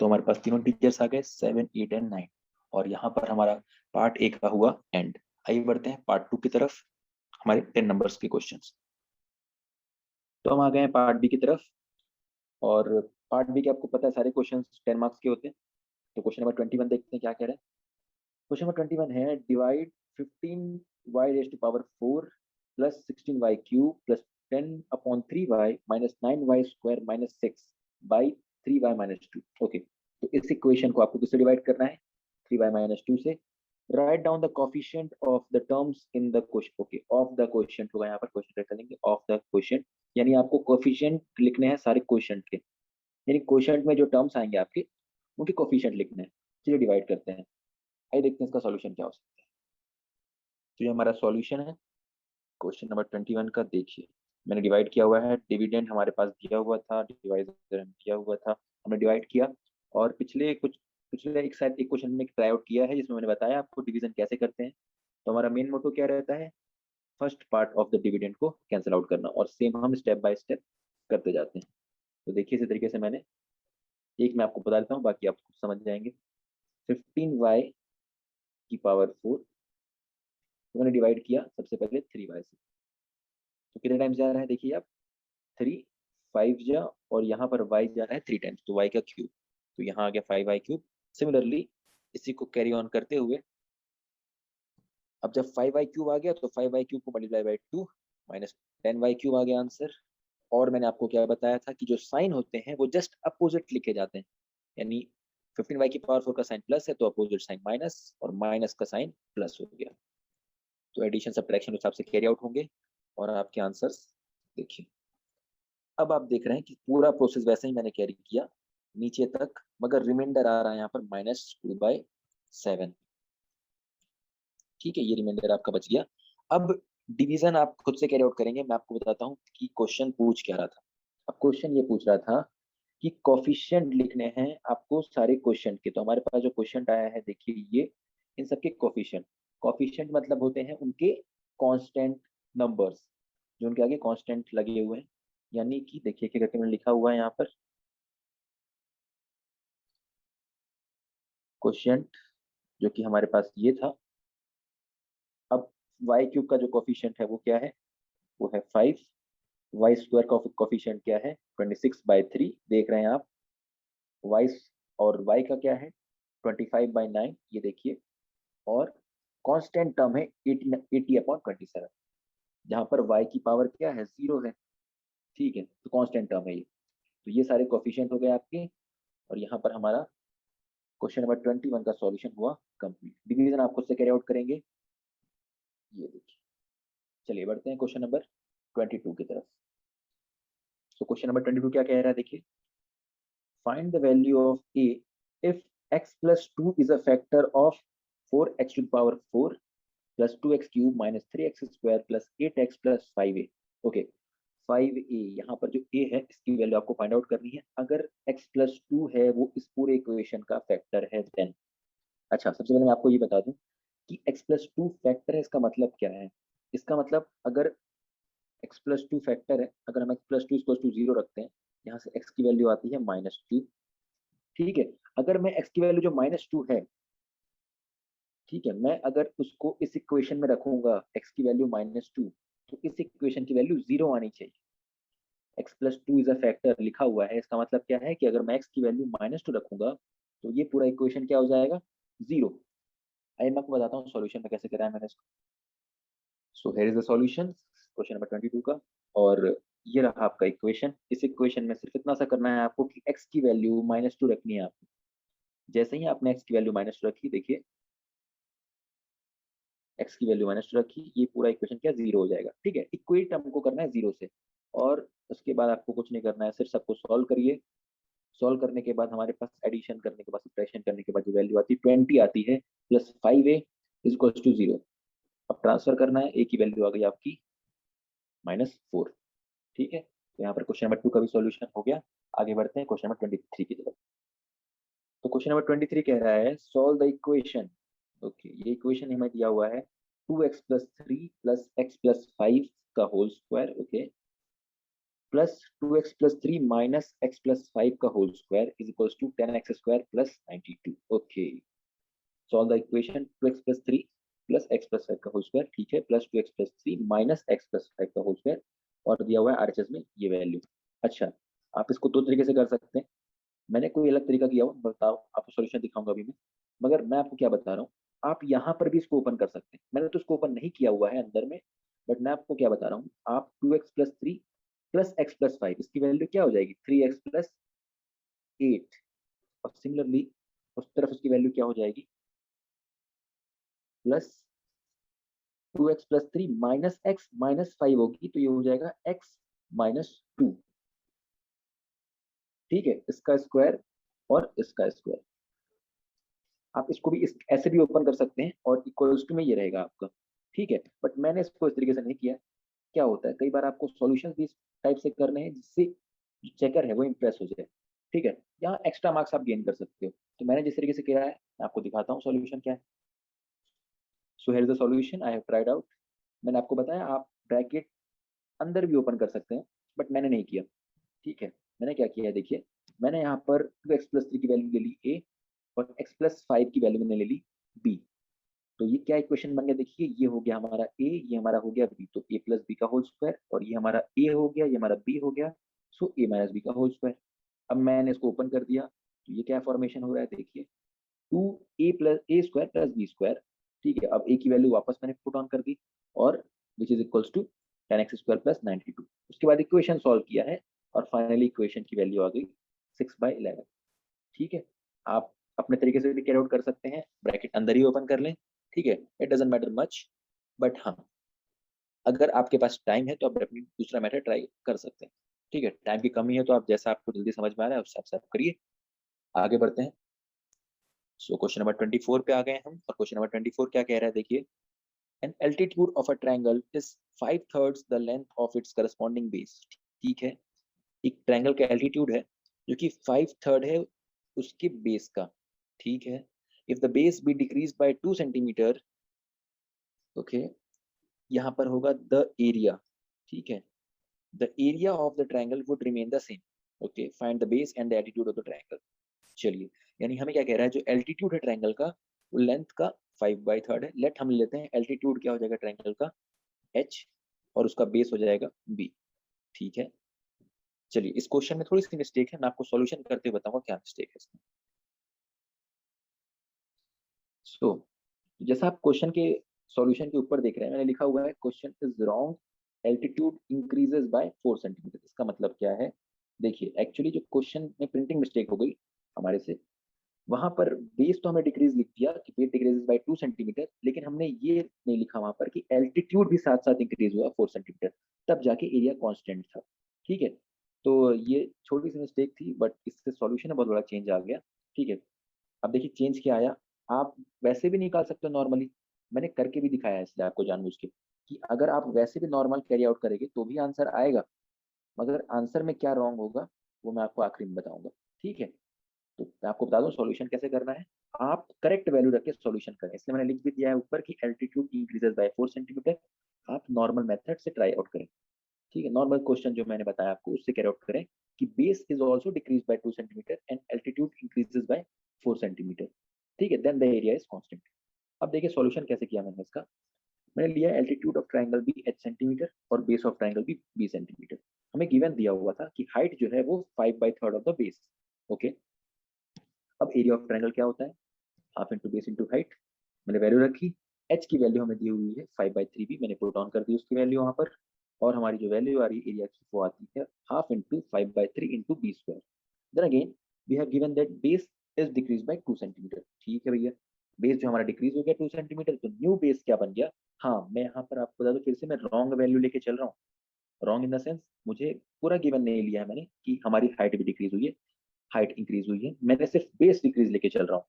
तो हमारे पास तीनों इंटीजर्स आ गए 7, 8 एंड 9। और यहाँ पर हमारा पार्ट ए का हुआ एंड। आइए बढ़ते हैं पार्ट 2 की तरफ, हमारे 10 नंबर्स के क्वेश्चंस। तो हम आ गए हैं पार्ट बी की तरफ। और पार्ट बी के आपको पता है सारे क्वेश्चंस 10 मार्क्स के होते हैं। तो क्वेश्चन नंबर 21 देखते हैं क्या कह रहा है। क्वेश्चन नंबर 21 है divide 15y⁴ plus 16y³ plus 10/3y minus 9y² minus 6 by 3y minus 2। Okay, तो इस इक्वेशन को आपको किससे डिवाइड करना है, 3y माइनस 2 से। Write down the coefficient of the terms in the question. Okay, of the question होगा यहाँ पर, क्वेश्चन कर लेंगे ऑफ द क्वेश्चन, यानी आपको कोफिशिएंट लिखने हैं सारे क्वेश्चन के, यानी क्वेश्चन में जो टर्म्स आएंगे आपके उनके कोफिशिएंट लिखने हैं। चलिए डिवाइड करते हैं, आइए देखते हैं इसका सॉल्यूशन क्या हो सकता है। तो ये हमारा सॉल्यूशन है क्वेश्चन नंबर 21 का। देखिए मैंने डिवाइड किया हुआ है, डिविडेंड हमारे पास दिया हुआ था, डिवाइजर दिया हुआ था, हमने डिवाइड किया। और पिछले एक शायद एक क्वेश्चन में ट्राई आउट किया है जिसमें मैंने बताया आपको डिवीजन कैसे करते हैं। तो हमारा मेन मोटो क्या रहता है, first part of the dividend को कैंसिल आउट करना, और सेम हम स्टेप बाय स्टेप करते जाते हैं। तो देखिए इसी तरीके से मैंने एक मैं आपको बता देता हूँ, बाकी आप खुद समझ जाएंगे। 15y की पावर 4 तो मैंने डिवाइड किया सबसे पहले 3y से, तो कितने टाइम्स जा रहा है देखिए आप, 3 5 जा, और यहाँ पर y जा रहा है 3 टाइम्स, तो y का क्यूब, तो यहाँ आ गया 5y क्यूब। सिमिलरली इसी को कैरी ऑन करते हुए, अब जब 5y क्यूब आ गया तो 5y क्यूब को multiply by 2 minus 10y cube आ गया आंसर। और मैंने आपको क्या बताया था कि जो साइन होते हैं वो जस्ट अपोजिट लिखे जाते हैं, यानी 15y की पावर 4 का साइन प्लस है तो अपोजिट साइन माइनस, और माइनस का साइन प्लस हो गया। तो एडिशन सब्ट्रैक्शन के हिसाब से कैरी आउट होंगे और आपके आंसर्स देखिए। अब आप देख रहे हैं कि पूरा प्रोसेस वैसे ही मैंने कैरी किया नीचे तक, मगर रिमाइंडर आ रहा है यहाँ पर -2/7। ठीक है, ये रिमाइंडर आपका बच गया। अब डिवीजन आप खुद से कैरी आउट करेंगे, मैं आपको बताता हूँ कि क्वेश्चन पूछ क्या रहा था। अब क्वेश्चन ये पूछ रहा था कि कोफिशिएंट लिखने हैं आपको सारे क्वेश्चन के। तो हमारे पास जो क्वेश्चन आया है देखिए, ये इन सबके कोफिशिएंट, कोफिशिएंट मतलब होते हैं उनके कांस्टेंट नंबर्स, जो उनके आगे कांस्टेंट लगे हुए हैं। यानी कि देखिए क्या करके मैंने लिखा हुआ है यहाँ पर, क्वेश्चन जो कि हमारे पास ये था। अब वाई क्यूब का जो कोफिशिएंट है वो क्या है, वो है 5। वाई स्क्वायर का कोफिशिएंट क्या है, 26/3 देख रहे हैं आप। वाई और वाई का क्या है, 25/9 ये देखिए। और कांस्टेंट टर्म है 80/27, जहां पर वाई की पावर क्या है, 0 है। ठीक है, तो कांस्टेंट टर्म है ये। तो ये सारे कोफिशिएंट हो गए आपके, और यहाँ पर हमारा क्वेश्चन नंबर 21 का सॉल्यूशन हुआ कंप्लीट। डिवीजन आप खुद से कैरी आउट करेंगे, ये देखिए। चलिए बढ़ते हैं क्वेश्चन नंबर 22 की तरफ। तो क्वेश्चन नंबर 22 क्या कह रहा है देखिए, find the value of a if x plus 2 is a factor of 4x to the power 4 plus 2x cube minus 3x square plus 8x plus 5a। Okay, 5a यहाँ पर जो a है इसकी वैल्यू आपको फाइंड आउट करनी है। अगर x plus 2 है वो इस पूरे इक्वेशन का फैक्टर है देन। अच्छा, सबसे पहले मैं आपको ये बता दूं कि x plus 2 फैक्टर है, इसका मतलब क्या है। इसका मतलब अगर x plus 2 फैक्टर है, अगर हम x plus 2 इक्वल टू 0 रखते हैं, यहाँ से x की वैल्यू आती है -2। ठीक है, अगर मैं x की वैल्यू जो -2 है, ठीक है, मैं अगर उसको इस इक्वेशन में रखूंगा x की वैल्यू -2, तो इस इक्वेशन की वैल्यू 0 आनी चाहिए। x plus 2 is a factor लिखा हुआ है, इसका मतलब क्या है कि अगर मैं x की वैल्यू -2 रखूंगा तो ये पूरा इक्वेशन क्या हो जाएगा, 0। आइए मैं आपको बताता हूँ सॉल्यूशन में कैसे कराया मैंने इसको। So here is the solution question number 22 का, और ये रहा आपका इक्वेशन। इस इक्वेशन में सिर्फ इतना सा करना है आपको कि x की वैल्यू -2 रखनी है आपको। जैसे ही आपने x की वैल्यू -2 रखी, देखिए x की वैल्यू -2 रखी, ये पूरा इक्वेशन क्या 0 हो जाएगा। ठीक है, इक्वेट हमको करना है 0 से, और उसके बाद आपको कुछ नहीं करना है, सिर्फ सबको सॉल्व करिए। सॉल्व करने के बाद हमारे पास एडिशन करने के बाद, सब्ट्रैक्शन करने के बाद जो वैल्यू आती है 20 आती है, plus 5a is equal to 0। अब ट्रांसफर करना है, a की वैल्यू आ गई आपकी -4। ठीक है, तो यहाँ पर क्वेश्चन नंबर 2 का भी सॉल्यूशन हो गया। आगे बढ़ते हैं क्वेश्चन नंबर 23 की तरफ। तो क्वेश्चन नंबर 23 कह रहा है सॉल्व द इक्वेशन। ओके, ये इक्वेशन हमें दिया हुआ है 2x plus 3 plus x plus 5 का whole square, okay, plus 2x plus 3 minus x plus 5 का whole square is equals to 10x square plus 92। Okay, solve the equation 2x plus 3 plus x plus 5 का whole square, ठीक है, plus 2x plus 3 minus x plus 5 का whole square, और दिया हुआ है RHS में ये वैल्यू। अच्छा, आप इसको दो तरीके से कर सकते हैं। मैंने कोई अलग तरीका किया हो बताओ, आपको सॉल्यूशन दिखाऊंगा अभी मैं, मगर मैं आपको क्या बता रहा हूँ, आप यहाँ पर भी इसको ओपन कर सकते हैं। मैंने तो इसको ओपन नहीं किया हुआ है अंदर में, बट मैं आपको क्या बता रहा हूँ, आप 2x plus 3 plus x plus 5 इसकी वैल्यू क्या हो जाएगी, 3x plus 8। और सिमिलरली उस तरफ उसकी वैल्यू क्या हो जाएगी, plus 2x plus 3 minus x minus 5 होगी, तो ये हो जाएगा x -2। ठीक है, इसका स्क्वायर और इसका स्क्वायर। आप इसको भी इस ऐसे भी ओपन कर सकते हैं और इक्वल्स टू में ये रहेगा आपका। ठीक है, बट मैंने इसको इस तरीके से नहीं किया, क्या होता है, कई बार आपको सॉल्यूशन भी इस टाइप से करने हैं जिससे चेकर है वो इम्प्रेस हो जाए, ठीक है, यहाँ एक्स्ट्रा मार्क्स आप गेन कर सकते हो। तो मैंने जिस तरीके से किया है मैं आपको दिखाता हूँ सॉल्यूशन क्या है। So here is the solution I have tried out. मैंने आपको बताया आप ब्रैकेट अंदर भी ओपन कर सकते हैं, बट मैंने नहीं किया, ठीक है। मैंने क्या किया है देखिए, मैंने यहाँ पर 2x+3 की वैल्यू ले ली a और x+5 की वैल्यू मैंने ले ली b। तो ये क्या इक्वेशन बन गया देखिए, ये हो गया हमारा a, ये हमारा हो गया b, तो a+b का होल स्क्वायर, और ये हमारा a हो गया, ये हमारा b हो गया, सो a-b का होल स्क्वायर। अब मैंने इसको ओपन कर दिया, तो ये क्या फॉर्मेशन हो रहा है देखिए, 2a+a² + b²। ठीक है, अब a की वैल्यू वापस मैंने पुट ऑन कर दी, और विच इज इक्वल्स टू 10x² + 92। उसके बाद इक्वेशन सॉल्व किया है और फाइनली इक्वेशन की वैल्यू आ गई 6/11। ठीक है, आप अपने तरीके से भी कैरी आउट कर सकते हैं, ब्रैकेट अंदर ही ओपन कर लें, ठीक है, it doesn't matter much. But हाँ, अगर आपके पास टाइम है तो आप अपनी दूसरा मेथड ट्राई कर सकते हैं। ठीक है, टाइम की कमी है तो आप जैसा आपको जल्दी समझ में आ रहा है उस हिसाब से आप करिए। आगे बढ़ते हैं। सो क्वेश्चन नंबर 24 पे आ गए हम, और क्वेश्चन नंबर 24 क्या कह रहा है देखिए, an altitude of a triangle is 5/3 the length of its corresponding base. ठीक है, एक ट्रायंगल का एल्टीट्यूड है जो कि 5/3 है उसके बेस का। ठीक है, if the base be decrease by 2 centimetre, okay, यहाँ पर होगा द एरिया। ठीक है, the area of the triangle would remain the same. Okay, find the base and the altitude of the triangle. चलिए, यानी हमें क्या कह रहा है, जो एल्टीट्यूड है ट्रायंगल का वो लेंथ का 5/3 है। लेट हम लेते हैं एल्टीट्यूड क्या हो जाएगा ट्रायंगल का, h, और उसका बेस हो जाएगा b। ठीक है, चलिए इस क्वेश्चन में थोड़ी सी मिस्टेक है, मैं आपको सॉल्यूशन करके बताऊंगा क्या मिस्टेक है इसमें। सो जैसा आप क्वेश्चन के सॉल्यूशन के ऊपर देख रहे हैं, मैंने लिखा हुआ है question is wrong, altitude increases by 4 centimetre. इसका मतलब क्या है देखिए, एक्चुअली जो क्वेश्चन में प्रिंटिंग मिस्टेक हो गई हमारे से, वहां पर बेस तो हमें डिक्रीज लिख दिया कि बेस डिक्रीजेस बाय 2 सेंटीमीटर, लेकिन हमने ये नहीं लिखा वहां पर कि एल्टीट्यूड भी साथ साथ इंक्रीज हुआ 4 सेंटीमीटर, तब जाके एरिया कांस्टेंट था। ठीक है, तो ये छोटी सी मिस्टेक थी, बट इससे सॉल्यूशन में बहुत बड़ा चेंज आ गया। ठीक है, अब देखिए चेंज क्या आया, आप वैसे भी निकाल सकते हो नॉर्मली, मैंने करके भी दिखाया है इसलिए आपको जानबूझ के, कि अगर आप वैसे भी नॉर्मल कैरी आउट करेंगे तो भी आंसर आएगा, मगर आंसर में क्या रॉन्ग होगा वो मैं आपको आखिरी में बताऊंगा। ठीक है, तो मैं आपको बता दूं सॉल्यूशन कैसे करना है। आप करेक्ट वैल्यू रख के सॉल्यूशन करें, इसलिए मैंने लिख भी दिया है ऊपर कि एल्टीट्यूड इंक्रीजेस बाय 4 सेंटीमीटर। आप नॉर्मल मेथड से ट्राई आउट करें। ठीक है, नॉर्मल क्वेश्चन जो मैंने बताया आपको उससे कैरी आउट करें कि base is also decrease by 2 centimetre and altitude increases by 4 centimetre. ठीक है, then the area is constant. अब देखिए सॉल्यूशन कैसे किया मैंने इसका, मैंने लिया altitude of triangle be h centimetre और base of triangle be b centimetre. हमें गिवन दिया हुआ था कि हाइट जो है वो 5/3 ऑफ द बेस। ओके, अब एरिया ऑफ ट्रायंगल क्या होता है, half into base into height. मैंने वैल्यू रखी, h की वैल्यू हमें दी हुई है 5/3 भी, मैंने पुट ऑन कर दी उसकी वैल्यू वहां पर, और हमारी जो वैल्यू आ रही है एरिया की वो आती है half into 5/3 into b²। Then again we have given that base is decrease by 2 centimetre. ठीक है भैया, बेस जो हमारा डिक्रीज हो गया 2 सेंटीमीटर, तो न्यू बेस क्या बन गया। हाँ, मैं यहाँ पर आपको बता दूं फिर से, मैं रॉन्ग वैल्यू लेके चल रहा हूँ। रॉन्ग इन द सेंस, मुझे पूरा गिवन नहीं लिया है मैंने कि हमारी हाइट भी डिक्रीज हुई है, हाइट इंक्रीज हुई है, मैंने सिर्फ बेस डिक्रीज लेके चल रहा हूँ।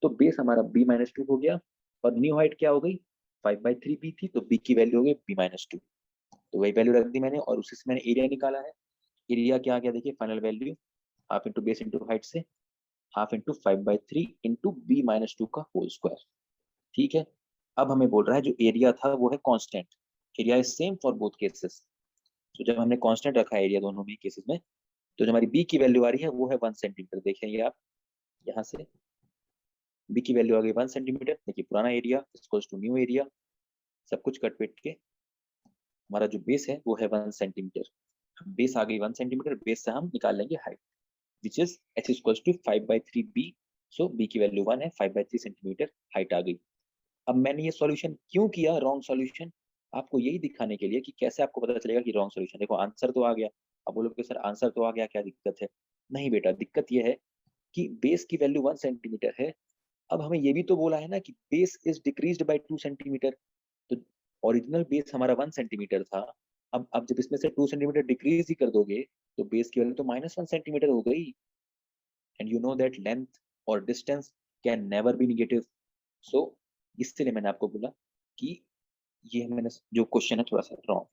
तो बेस हमारा b-2 हो गया, और न्यू हाइट क्या हो गई, 5/3 b थी, तो b की वैल्यू हो गई b-2। तो वही वैल्यू रख दी मैंने, और उसी से मैंने एरिया निकाला है। एरिया क्या आ गया देखिए, final value half into base into height से हाफ इंटू 5/3 इंटू b-2 का होल स्क्वायर। ठीक है, अब हमें बोल रहा है जो एरिया था वो है constant, area is same for both cases. तो जब हमने कांस्टेंट रखा है एरिया दोनों में केसेस में, तो जो हमारी b की वैल्यू आ रही है वो है 1 सेंटीमीटर। देखेंगे आप यहाँ से, b की वैल्यू आ गई 1 सेंटीमीटर। देखिए पुराना area equals to new area, सब कुछ कट पिट के हमारा जो बेस है वो है 1 सेंटीमीटर। बेस आ गई 1 सेंटीमीटर, बेस से हम निकाल लेंगे height, which is h equals to 5/3 b। So b की वैल्यू 1 है, 5/3 सेंटीमीटर हाइट आ गई। अब मैंने ये सॉल्यूशन क्यों किया रॉन्ग सॉल्यूशन, आपको यही दिखाने के लिए कि कैसे आपको पता चलेगा कि रॉन्ग सॉल्यूशन। देखो आंसर तो आ गया, अब बोलोगे सर आंसर तो आ गया क्या दिक्कत है। नहीं बेटा, दिक्कत ये है कि बेस की वैल्यू 1 सेंटीमीटर है। अब हमें ये भी तो बोला है ना कि base is decreased bye 2 centimetre, तो ओरिजिनल बेस हमारा 1 सेंटीमीटर था। अब जब इसमें से 2 सेंटीमीटर डिक्रीज ही कर दोगे तो बेस की वैल्यू तो -1 सेंटीमीटर हो गई। And you know that length और distance can never be negative. So इसलिए मैंने आपको बोला कि ये मैंने जो क्वेश्चन है थोड़ा सा रॉन्ग,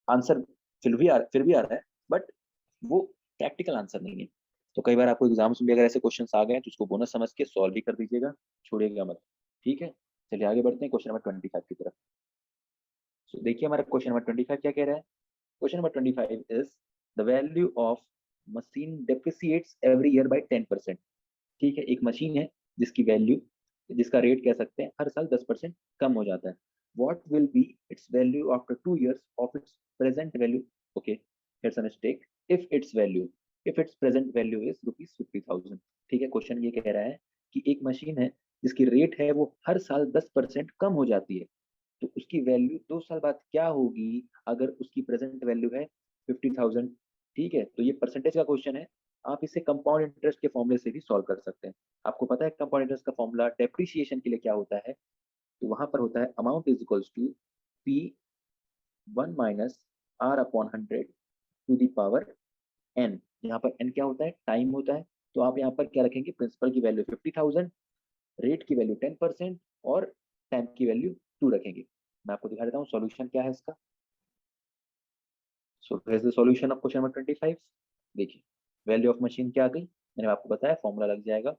आंसर फिर भी आ रहा है, बट वो प्रैक्टिकल आंसर नहीं है। तो कई बार आपको एग्जाम्स में अगर ऐसे क्वेश्चंस आ गए हैं तो उसको बोनस समझ के सॉल्व भी कर दीजिएगा, छोड़िएगा मत। ठीक है, चलिए आगे बढ़ते हैं क्वेश्चन नंबर 25 की तरफ। So, देखिए हमारा क्वेश्चन नंबर 25 क्या कह रहा है। Question number 25 is the value of machine depreciates every year by 10%। ठीक है, एक मशीन है जिसकी वैल्यू, जिसका रेट कह सकते हैं हर साल 10% कम हो जाता है। What will be its value after 2 years of its present value. Okay, here's a mistake, if its present value is ₹50,000। ठीक है, क्वेश्चन ये कह रहा है कि एक मशीन है जिसकी रेट है वो हर साल 10% कम हो जाती है, तो उसकी वैल्यू 2 साल बाद क्या होगी अगर उसकी प्रेजेंट वैल्यू है 50,000। ठीक है, तो ये परसेंटेज का क्वेश्चन है। आप इसे कंपाउंड इंटरेस्ट के फॉर्मूले से भी सॉल्व कर सकते हैं। आपको पता है कंपाउंड इंटरेस्ट का फॉर्मूला डेप्रिसिएशन के लिए क्या होता है, तो वहां पर होता है amount is equals to P1 - R/100 to the power n। यहाँ पर n क्या होता है, टाइम होता है। तो आप यहाँ पर क्या रखेंगे, प्रिंसिपल की वैल्यू 50,000, रेट की वैल्यू 10% और टाइम की वैल्यू 2 रखेंगे। मैं आपको दिखा देता हूँ सॉल्यूशन क्या है इसका। सो हेre's the solution of question number 25। देखिए वैल्यू ऑफ मशीन क्या आ गई, मैंने आपको बताया फॉर्मूला लग जाएगा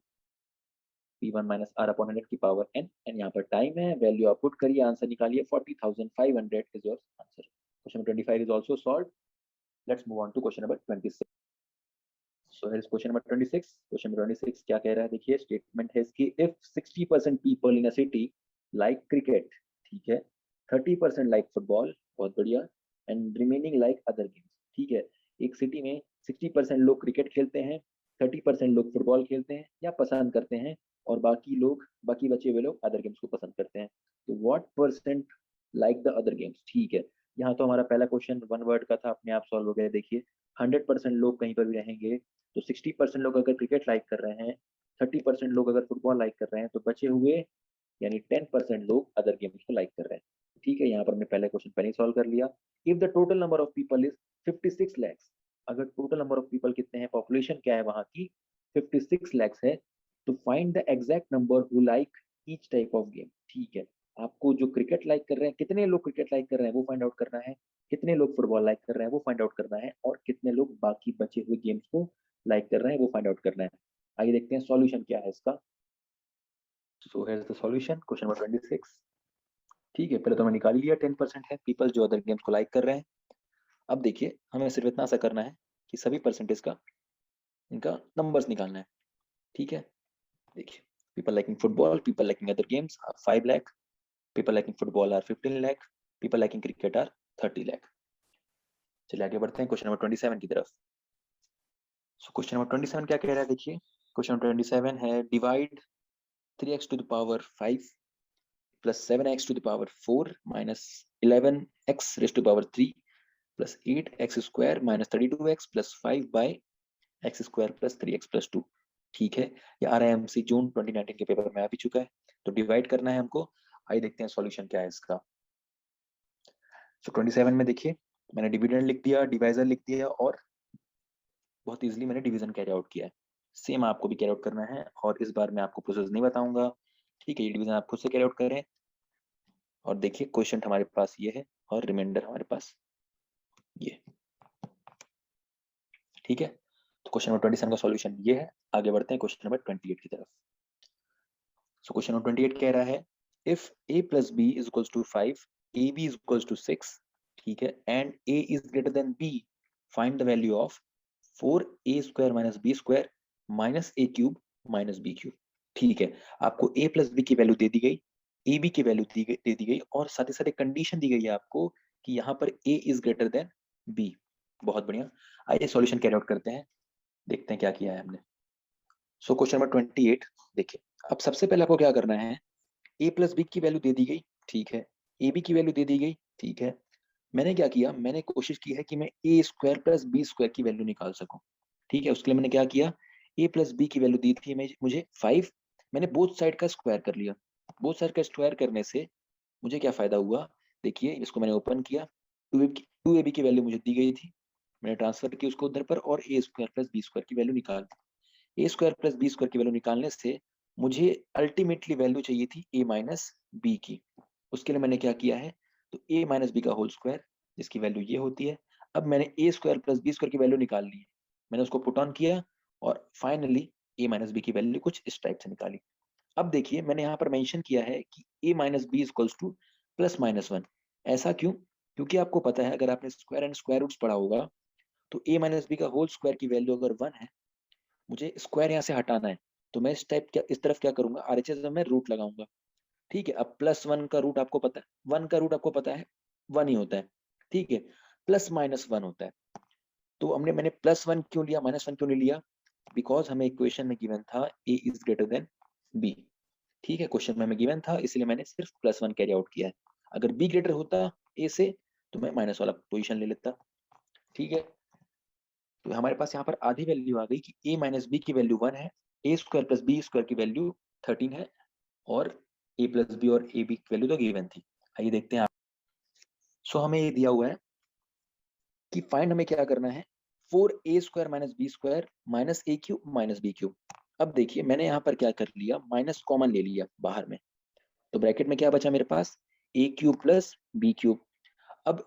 P1 - R/100 की पावर n, एंड यहाँ पर टाइम है, वैल्यू आप पुट करिए, आंसर निकालिए, 40,500 is your answer. Question number 25 is also solve. Let's move on to question number 26। So here is question number 26। Question number 26 क्या कह रहा है, देखिए स्टेटमेंट है इसकी, if 60% people in a city like cricket, ठीक है, 30% लाइक फुटबॉल, बहुत बढ़िया, and remaining like other games. ठीक है, एक सिटी में 60% लोग क्रिकेट खेलते हैं, 30% लोग फुटबॉल खेलते हैं या पसंद करते हैं, और बाकी बचे हुए लोग अदर गेम्स को पसंद करते हैं। तो what percent like the other games. ठीक है, यहाँ तो हमारा पहला क्वेश्चन वन वर्ड का था, अपने आप सॉल्व हो गया। देखिए 100% लोग कहीं पर भी रहेंगे, तो 60% लोग अगर क्रिकेट लाइक कर रहे हैं, 30% लोग अगर फुटबॉल लाइक कर रहे हैं, तो बचे हुए यानी 10% लोग अदर गेम्स को लाइक कर रहे हैं। ठीक है, यहाँ पर हमने पहले क्वेश्चन पहले ही सॉल्व कर लिया। If the total number of people is 56 lakhs, अगर टोटल नंबर ऑफ पीपल कितने हैं, पॉपुलेशन क्या है वहां की, 56 लैक्स है, तो find the exact number who like each type of game. ठीक है, आपको जो क्रिकेट लाइक कर रहे हैं, कितने लोग क्रिकेट लाइक कर रहे हैं वो फाइंड आउट करना है, कितने लोग फुटबॉल लाइक कर रहे हैं वो फाइंड आउट करना है, और कितने लोग बाकी बचे हुए गेम्स को लाइक कर रहे हैं वो फाइंड आउट करना है। आइए देखते हैं सॉल्यूशन क्या है इसका। So here is the solution question number 26। ठीक है, पहले तो हमें निकाल लिया 10% है पीपल जो अदर गेम्स को लाइक कर रहे हैं। अब देखिए हमें सिर्फ इतना सा करना है कि सभी परसेंटेज का इनका नंबर्स निकालना है। ठीक है, देखिए people liking football, people liking other games are 5 lakh, people liking football are 15 lakh, people liking cricket are 30 lakh. चलिए आगे बढ़ते हैं क्वेश्चन नंबर 27 की तरफ। सो क्वेश्चन नंबर 27 क्या कह रहा है, देखिए क्वेश्चन नंबर 27 है, divide 3x to the power 5 plus 7x to the power 4 minus 11x raised to the power 3 plus 8x square minus 32x plus 5 by x square plus 3x plus 2। ठीक है, ये RIMC जून 2019 के paper में आ भी चुका है। तो डिवाइड करना है हमको, आइए देखते हैं सॉल्यूशन क्या है इसका। सो 27 में देखिए मैंने डिविडेंड लिख दिया, डिवाइजर लिख दिया, और बहुत इजीली मैंने डिवीजन कैरी आउट किया है। सेम आपको भी कैरी आउट करना है, और इस बार मैं आपको प्रोसेस नहीं बताऊंगा। ठीक है, ये डिवीजन आप खुद से कैरी आउट करें, और देखिए क्वेश्चन हमारे पास ये है और रिमाइंडर हमारे पास ये। ठीक है, तो क्वेश्चन नंबर 27 का सॉल्यूशन ये है। आगे बढ़ते हैं क्वेश्चन नंबर 28 की तरफ। सो क्वेश्चन नंबर 28 कह रहा है, if a plus b is equals to 5, ab is equals to 6, ठीक है, and a is greater than b, find the value of 4a square minus b square minus a cube minus b cube। ठीक है, आपको a plus b की value दे दी गई, ab की value दे दी गई, और साथ ही साथ एक कंडीशन दी गई है आपको कि यहाँ पर a is greater than b। बहुत बढ़िया, आइए सॉल्यूशन कैरी आउट करते हैं, देखते हैं क्या किया है हमने। सो क्वेश्चन नंबर 28 देखिए, अब सबसे पहले आपको क्या करना है, a प्लस बी की वैल्यू दे दी गई, ठीक है, ए बी की वैल्यू दे दी गई, ठीक है, मैंने क्या किया, मैंने कोशिश की है कि मैं ए स्क्वायर प्लस बी स्क्वायर की वैल्यू निकाल सकूं। ठीक है, उसके लिए मैंने क्या किया, ए प्लस बी की वैल्यू दी थी मुझे 5, मैंने बोथ साइड का स्क्वायर कर लिया। बोथ साइड का स्क्वायर करने से मुझे क्या फायदा हुआ, देखिए इसको मैंने ओपन किया, टू ए बी की वैल्यू मुझे दी गई थी, मैंने ट्रांसफर की उसको उधर पर, और ए स्क्वायर प्लस बी स्क्वायर की वैल्यू निकाल, ए स्क्वायर प्लस बी स्क्वायर की वैल्यू निकालने से मुझे अल्टीमेटली वैल्यू चाहिए थी ए माइनस बी की। उसके लिए मैंने क्या किया है, तो a माइनस बी का होल स्क्वायर जिसकी वैल्यू ये होती है। अब मैंने a square plus b square की वैल्यू निकाल ली है, मैंने उसको पुट ऑन किया और फाइनली a माइनस बी की वैल्यू कुछ इस टाइप से निकाली। अब देखिए मैंने यहाँ पर मेंशन किया है कि a minus b equals to plus minus one. ऐसा क्यों? क्योंकि आपको पता है अगर आपने स्क्वायर एंड स्क्वायर रूट्स पढ़ा होगा तो a माइनस बी का होल स्क्वायर की वैल्यू अगर वन है, मुझे स्क्वायर यहाँ से हटाना है, तो मैं इस तरफ क्या करूंगा, आरएचएस में मैं रूट लगाऊंगा। ठीक है, अब प्लस वन का रूट आपको पता है, वन का रूट आपको पता है वन ही होता है। ठीक है, प्लस माइनस वन होता है। तो मैंने प्लस वन क्यों लिया, माइनस वन क्यों नहीं लिया? बिकॉज हमें इक्वेशन में गिवन था ए इज ग्रेटर देन बी। ठीक है, क्वेश्चन में हमें गिवन था, इसलिए मैंने सिर्फ प्लस वन कैरी आउट किया है। अगर बी ग्रेटर होता ए से तो मैं माइनस वाला पोजिशन ले लेता। ठीक है, तो हमारे पास यहाँ पर आधी वैल्यू आ गई कि a माइनस बी की वैल्यू वन है, a square plus b square की वैल्यू 13 है, और a प्लस बी और ए बी की वैल्यू तो गिवन थी। आइए देखते हैं। सो हमें ये दिया हुआ है कि फाइंड हमें क्या करना है, 4a square minus b square minus a cube minus b cube. अब देखिए मैंने यहाँ पर क्या कर लिया, माइनस कॉमन ले लिया बाहर में, तो ब्रैकेट में क्या बचा मेरे पास, ए क्यूब प्लस बी क्यूब। अब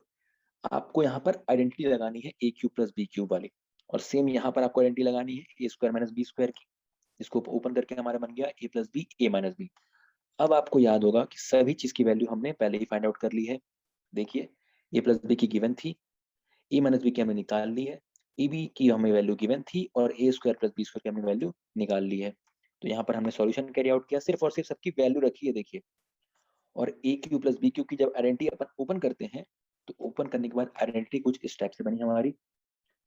आपको यहाँ पर आइडेंटिटी लगानी है ए क्यूब प्लस बी क्यूब वाली, और सेम यहाँ पर आपको आइडेंटिटी लगानी है a square minus b square की, इसको ओपन करके हमारा बन गया ए प्लस बी ए माइनस बी। अब आपको याद होगा कि सभी चीज की वैल्यू हमने पहले ही फाइंड आउट कर ली है। देखिए ए प्लस बी की गिवन थी, ए माइनस बी की हमने निकाल ली है, ए बी की हमें वैल्यू गिवन थी, और ए स्क्वायर प्लस बी स्क्वायर की हमने वैल्यू निकाल ली है। तो यहाँ पर हमने सॉल्यूशन कैरी आउट किया, सिर्फ और सिर्फ सबकी वैल्यू रखी है देखिए। और ए क्यू प्लस बी क्यू की जब आइडेंटिटी अपन ओपन करते हैं, तो ओपन करने के बाद आइडेंटिटी कुछ इस टाइप से बनी हमारी,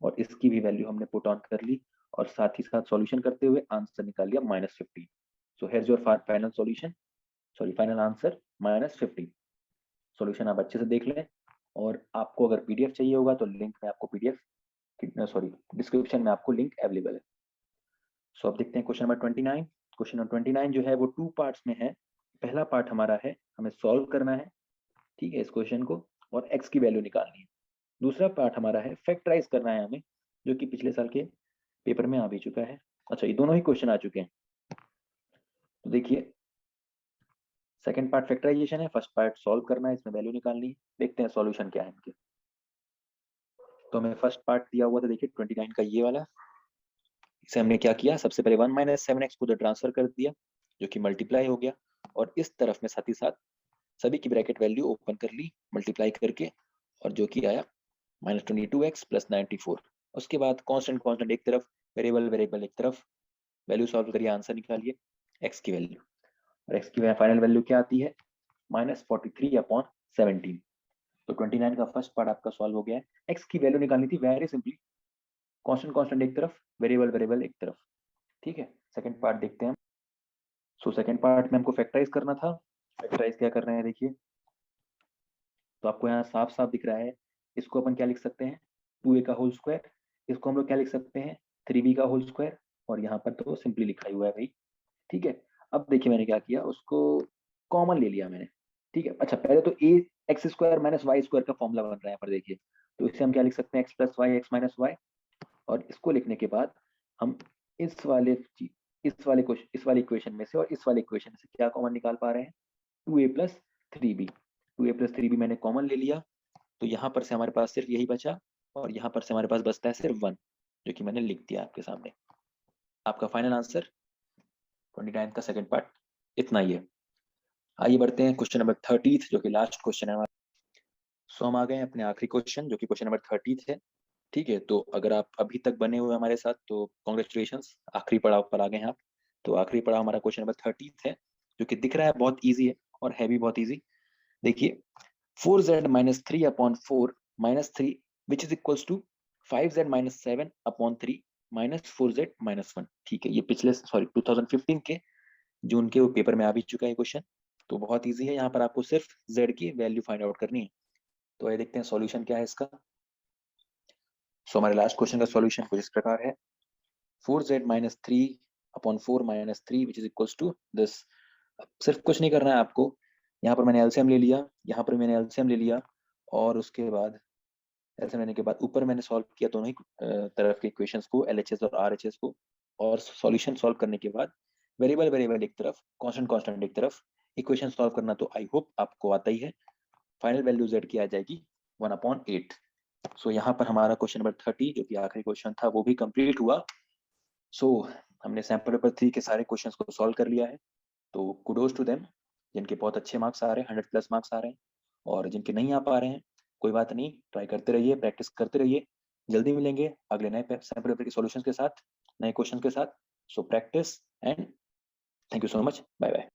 और इसकी भी वैल्यू हमने पुट ऑन कर ली, और साथ ही साथ सॉल्यूशन करते हुए आंसर निकाल लिया -15। So here's your final solution, sorry final answer -15। Solution आप अच्छे से देख लें, और आपको अगर पीडीएफ चाहिए होगा तो लिंक में आपको पीडीएफ, सॉरी डिस्क्रिप्शन में आपको लिंक अवेलेबल है। सो अब देखते हैं क्वेश्चन नंबर 29। क्वेश्चन नंबर 29 जो है वो 2 पार्ट्स में है। पहला पार्ट हमारा है हमें सॉल्व करना है, ठीक है, इस क्वेश्चन को, और x की वैल्यू निकालनी है। दूसरा पार्ट हमारा है फैक्टराइज करना है हमें, जो कि पिछले साल के पेपर में आ भी चुका है। अच्छा, ये दोनों ही क्वेश्चन आ चुके हैं। तो देखिए सेकंड पार्ट फैक्टराइजेशन है, फर्स्ट पार्ट सॉल्व करना है, इसमें वैल्यू निकालनी है। देखते हैं सॉल्यूशन क्या है इनके। तो हमें फर्स्ट पार्ट दिया हुआ था, देखिए 29 का ये वाला। इसे हमने क्या किया, सबसे पहले 1 माइनस 7x को ट्रांसफर कर दिया, जो कि मल्टीप्लाई हो गया, और इस तरफ में साथ ही साथ सभी की ब्रैकेट वैल्यू ओपन कर ली मल्टीप्लाई करके, और जो कि आया -22x प्लस 94। उसके बाद कांस्टेंट कांस्टेंट एक तरफ, वेरिएबल वेरिएबल एक तरफ, वैल्यू सॉल्व करिए, आंसर निकालिए x की वैल्यू, और x की फाइनल वैल्यू क्या आती है, -43/17। तो 29 का फर्स्ट पार्ट आपका सॉल्व हो गया है। x की वैल्यू निकालनी थी, वेरी सिंपली, कांस्टेंट कांस्टेंट एक तरफ, वेरिएबल वेरिएबल एक तरफ। ठीक है, सेकंड पार्ट देखते हैं। सो सेकंड पार्ट में हमको फैक्टराइज करना था। फैक्टराइज क्या कर रहे हैं देखिए, तो आपको यहाँ साफ साफ दिख रहा है। इसको अपन क्या लिख सकते हैं, 2a का होल स्क्वायर। इसको हम लोग क्या लिख सकते हैं, 3b का होल स्क्वायर। और यहाँ पर तो सिंपली लिखा हुआ है भाई। ठीक है, अब देखिए मैंने क्या किया, उसको कॉमन ले लिया मैंने। ठीक है, अच्छा पहले तो a x square minus y square का फॉर्मूला बन रहा है यहाँ पर देखिए। तो इसे हम क्या लिख सकते हैं, x plus y x minus y. और इसको लिखने के बाद हम इस वाले इस वाले इक्वेशन में से और इस वाले इक्वेशन से क्या कॉमन निकाल पा रहे हैं, 2a plus 3b। 2a plus 3b मैंने कॉमन ले लिया, तो यहाँ पर से हमारे पास सिर्फ यही बचा, और यहाँ पर से हमारे पास बचता है सिर्फ 1, जो कि मैंने लिख दिया आपके सामने। आपका फाइनल आंसर 29 का सेकंड पार्ट इतना ही है। आइए बढ़ते हैं क्वेश्चन नंबर 30, जो कि लास्ट क्वेश्चन है हमारा। सो हम आ गए हैं अपने आखिरी क्वेश्चन, जो कि क्वेश्चन नंबर 30 है। ठीक है, तो अगर आप अभी तक बने हुए हमारे साथ तो कॉन्ग्रेचुलेशन, आखिरी पड़ाव पर आ गए हैं आप। तो आखिरी पड़ाव हमारा क्वेश्चन नंबर 30 है, जो कि दिख रहा है बहुत ईजी है, और है भी बहुत ईजी। देखिए 4z minus 3/4 minus 3 which is equals to 5z minus 7/3 minus 4z minus 1। ठीक है, ये पिछले 2015 के जून के वो पेपर में आ भी चुका है क्वेश्चन। तो बहुत इजी है, यहाँ पर आपको सिर्फ z की वैल्यू फाइंड आउट करनी है। तो ये देखते हैं सॉल्यूशन क्या है इसका। सो हमारे लास्ट क्वेश्चन का सॉल्यूशन कुछ इस प्रकार है, 4z minus 3/4 minus 3 which is equals to this. सिर्फ कुछ नहीं करना है आपको, यहाँ पर मैंने एलसीएम ले लिया, यहाँ पर मैंने एलसीएम ले लिया, और उसके बाद एलसीएम लेने के बाद ऊपर मैंने सॉल्व किया दोनों ही तरफ के इक्वेशंस को, एलएचएस और आरएचएस को। और सॉल्यूशन सॉल्व करने के बाद वेरिएबल वेरिएबल एक तरफ, कांस्टेंट कांस्टेंट एक तरफ। इक्वेशन सॉल्व करना तो आई होप आपको आता ही है। फाइनल वैल्यू z की आ जाएगी 1/8। सो यहाँ पर हमारा क्वेश्चन नंबर 30 जो कि आखिरी क्वेश्चन था वो भी कंप्लीट हुआ। सो हमने सैम्पल पेपर 3 के सारे क्वेश्चंस को सॉल्व कर लिया है। तो कुडोज टू देम जिनके बहुत अच्छे मार्क्स आ रहे हैं, 100+ मार्क्स आ रहे हैं, और जिनके नहीं आ पा रहे हैं कोई बात नहीं, ट्राई करते रहिए, प्रैक्टिस करते रहिए। जल्दी मिलेंगे अगले नए सैम्पल पेपर के सॉल्यूशंस के साथ, नए क्वेश्चन के साथ। So practice and thank you so much, bye bye.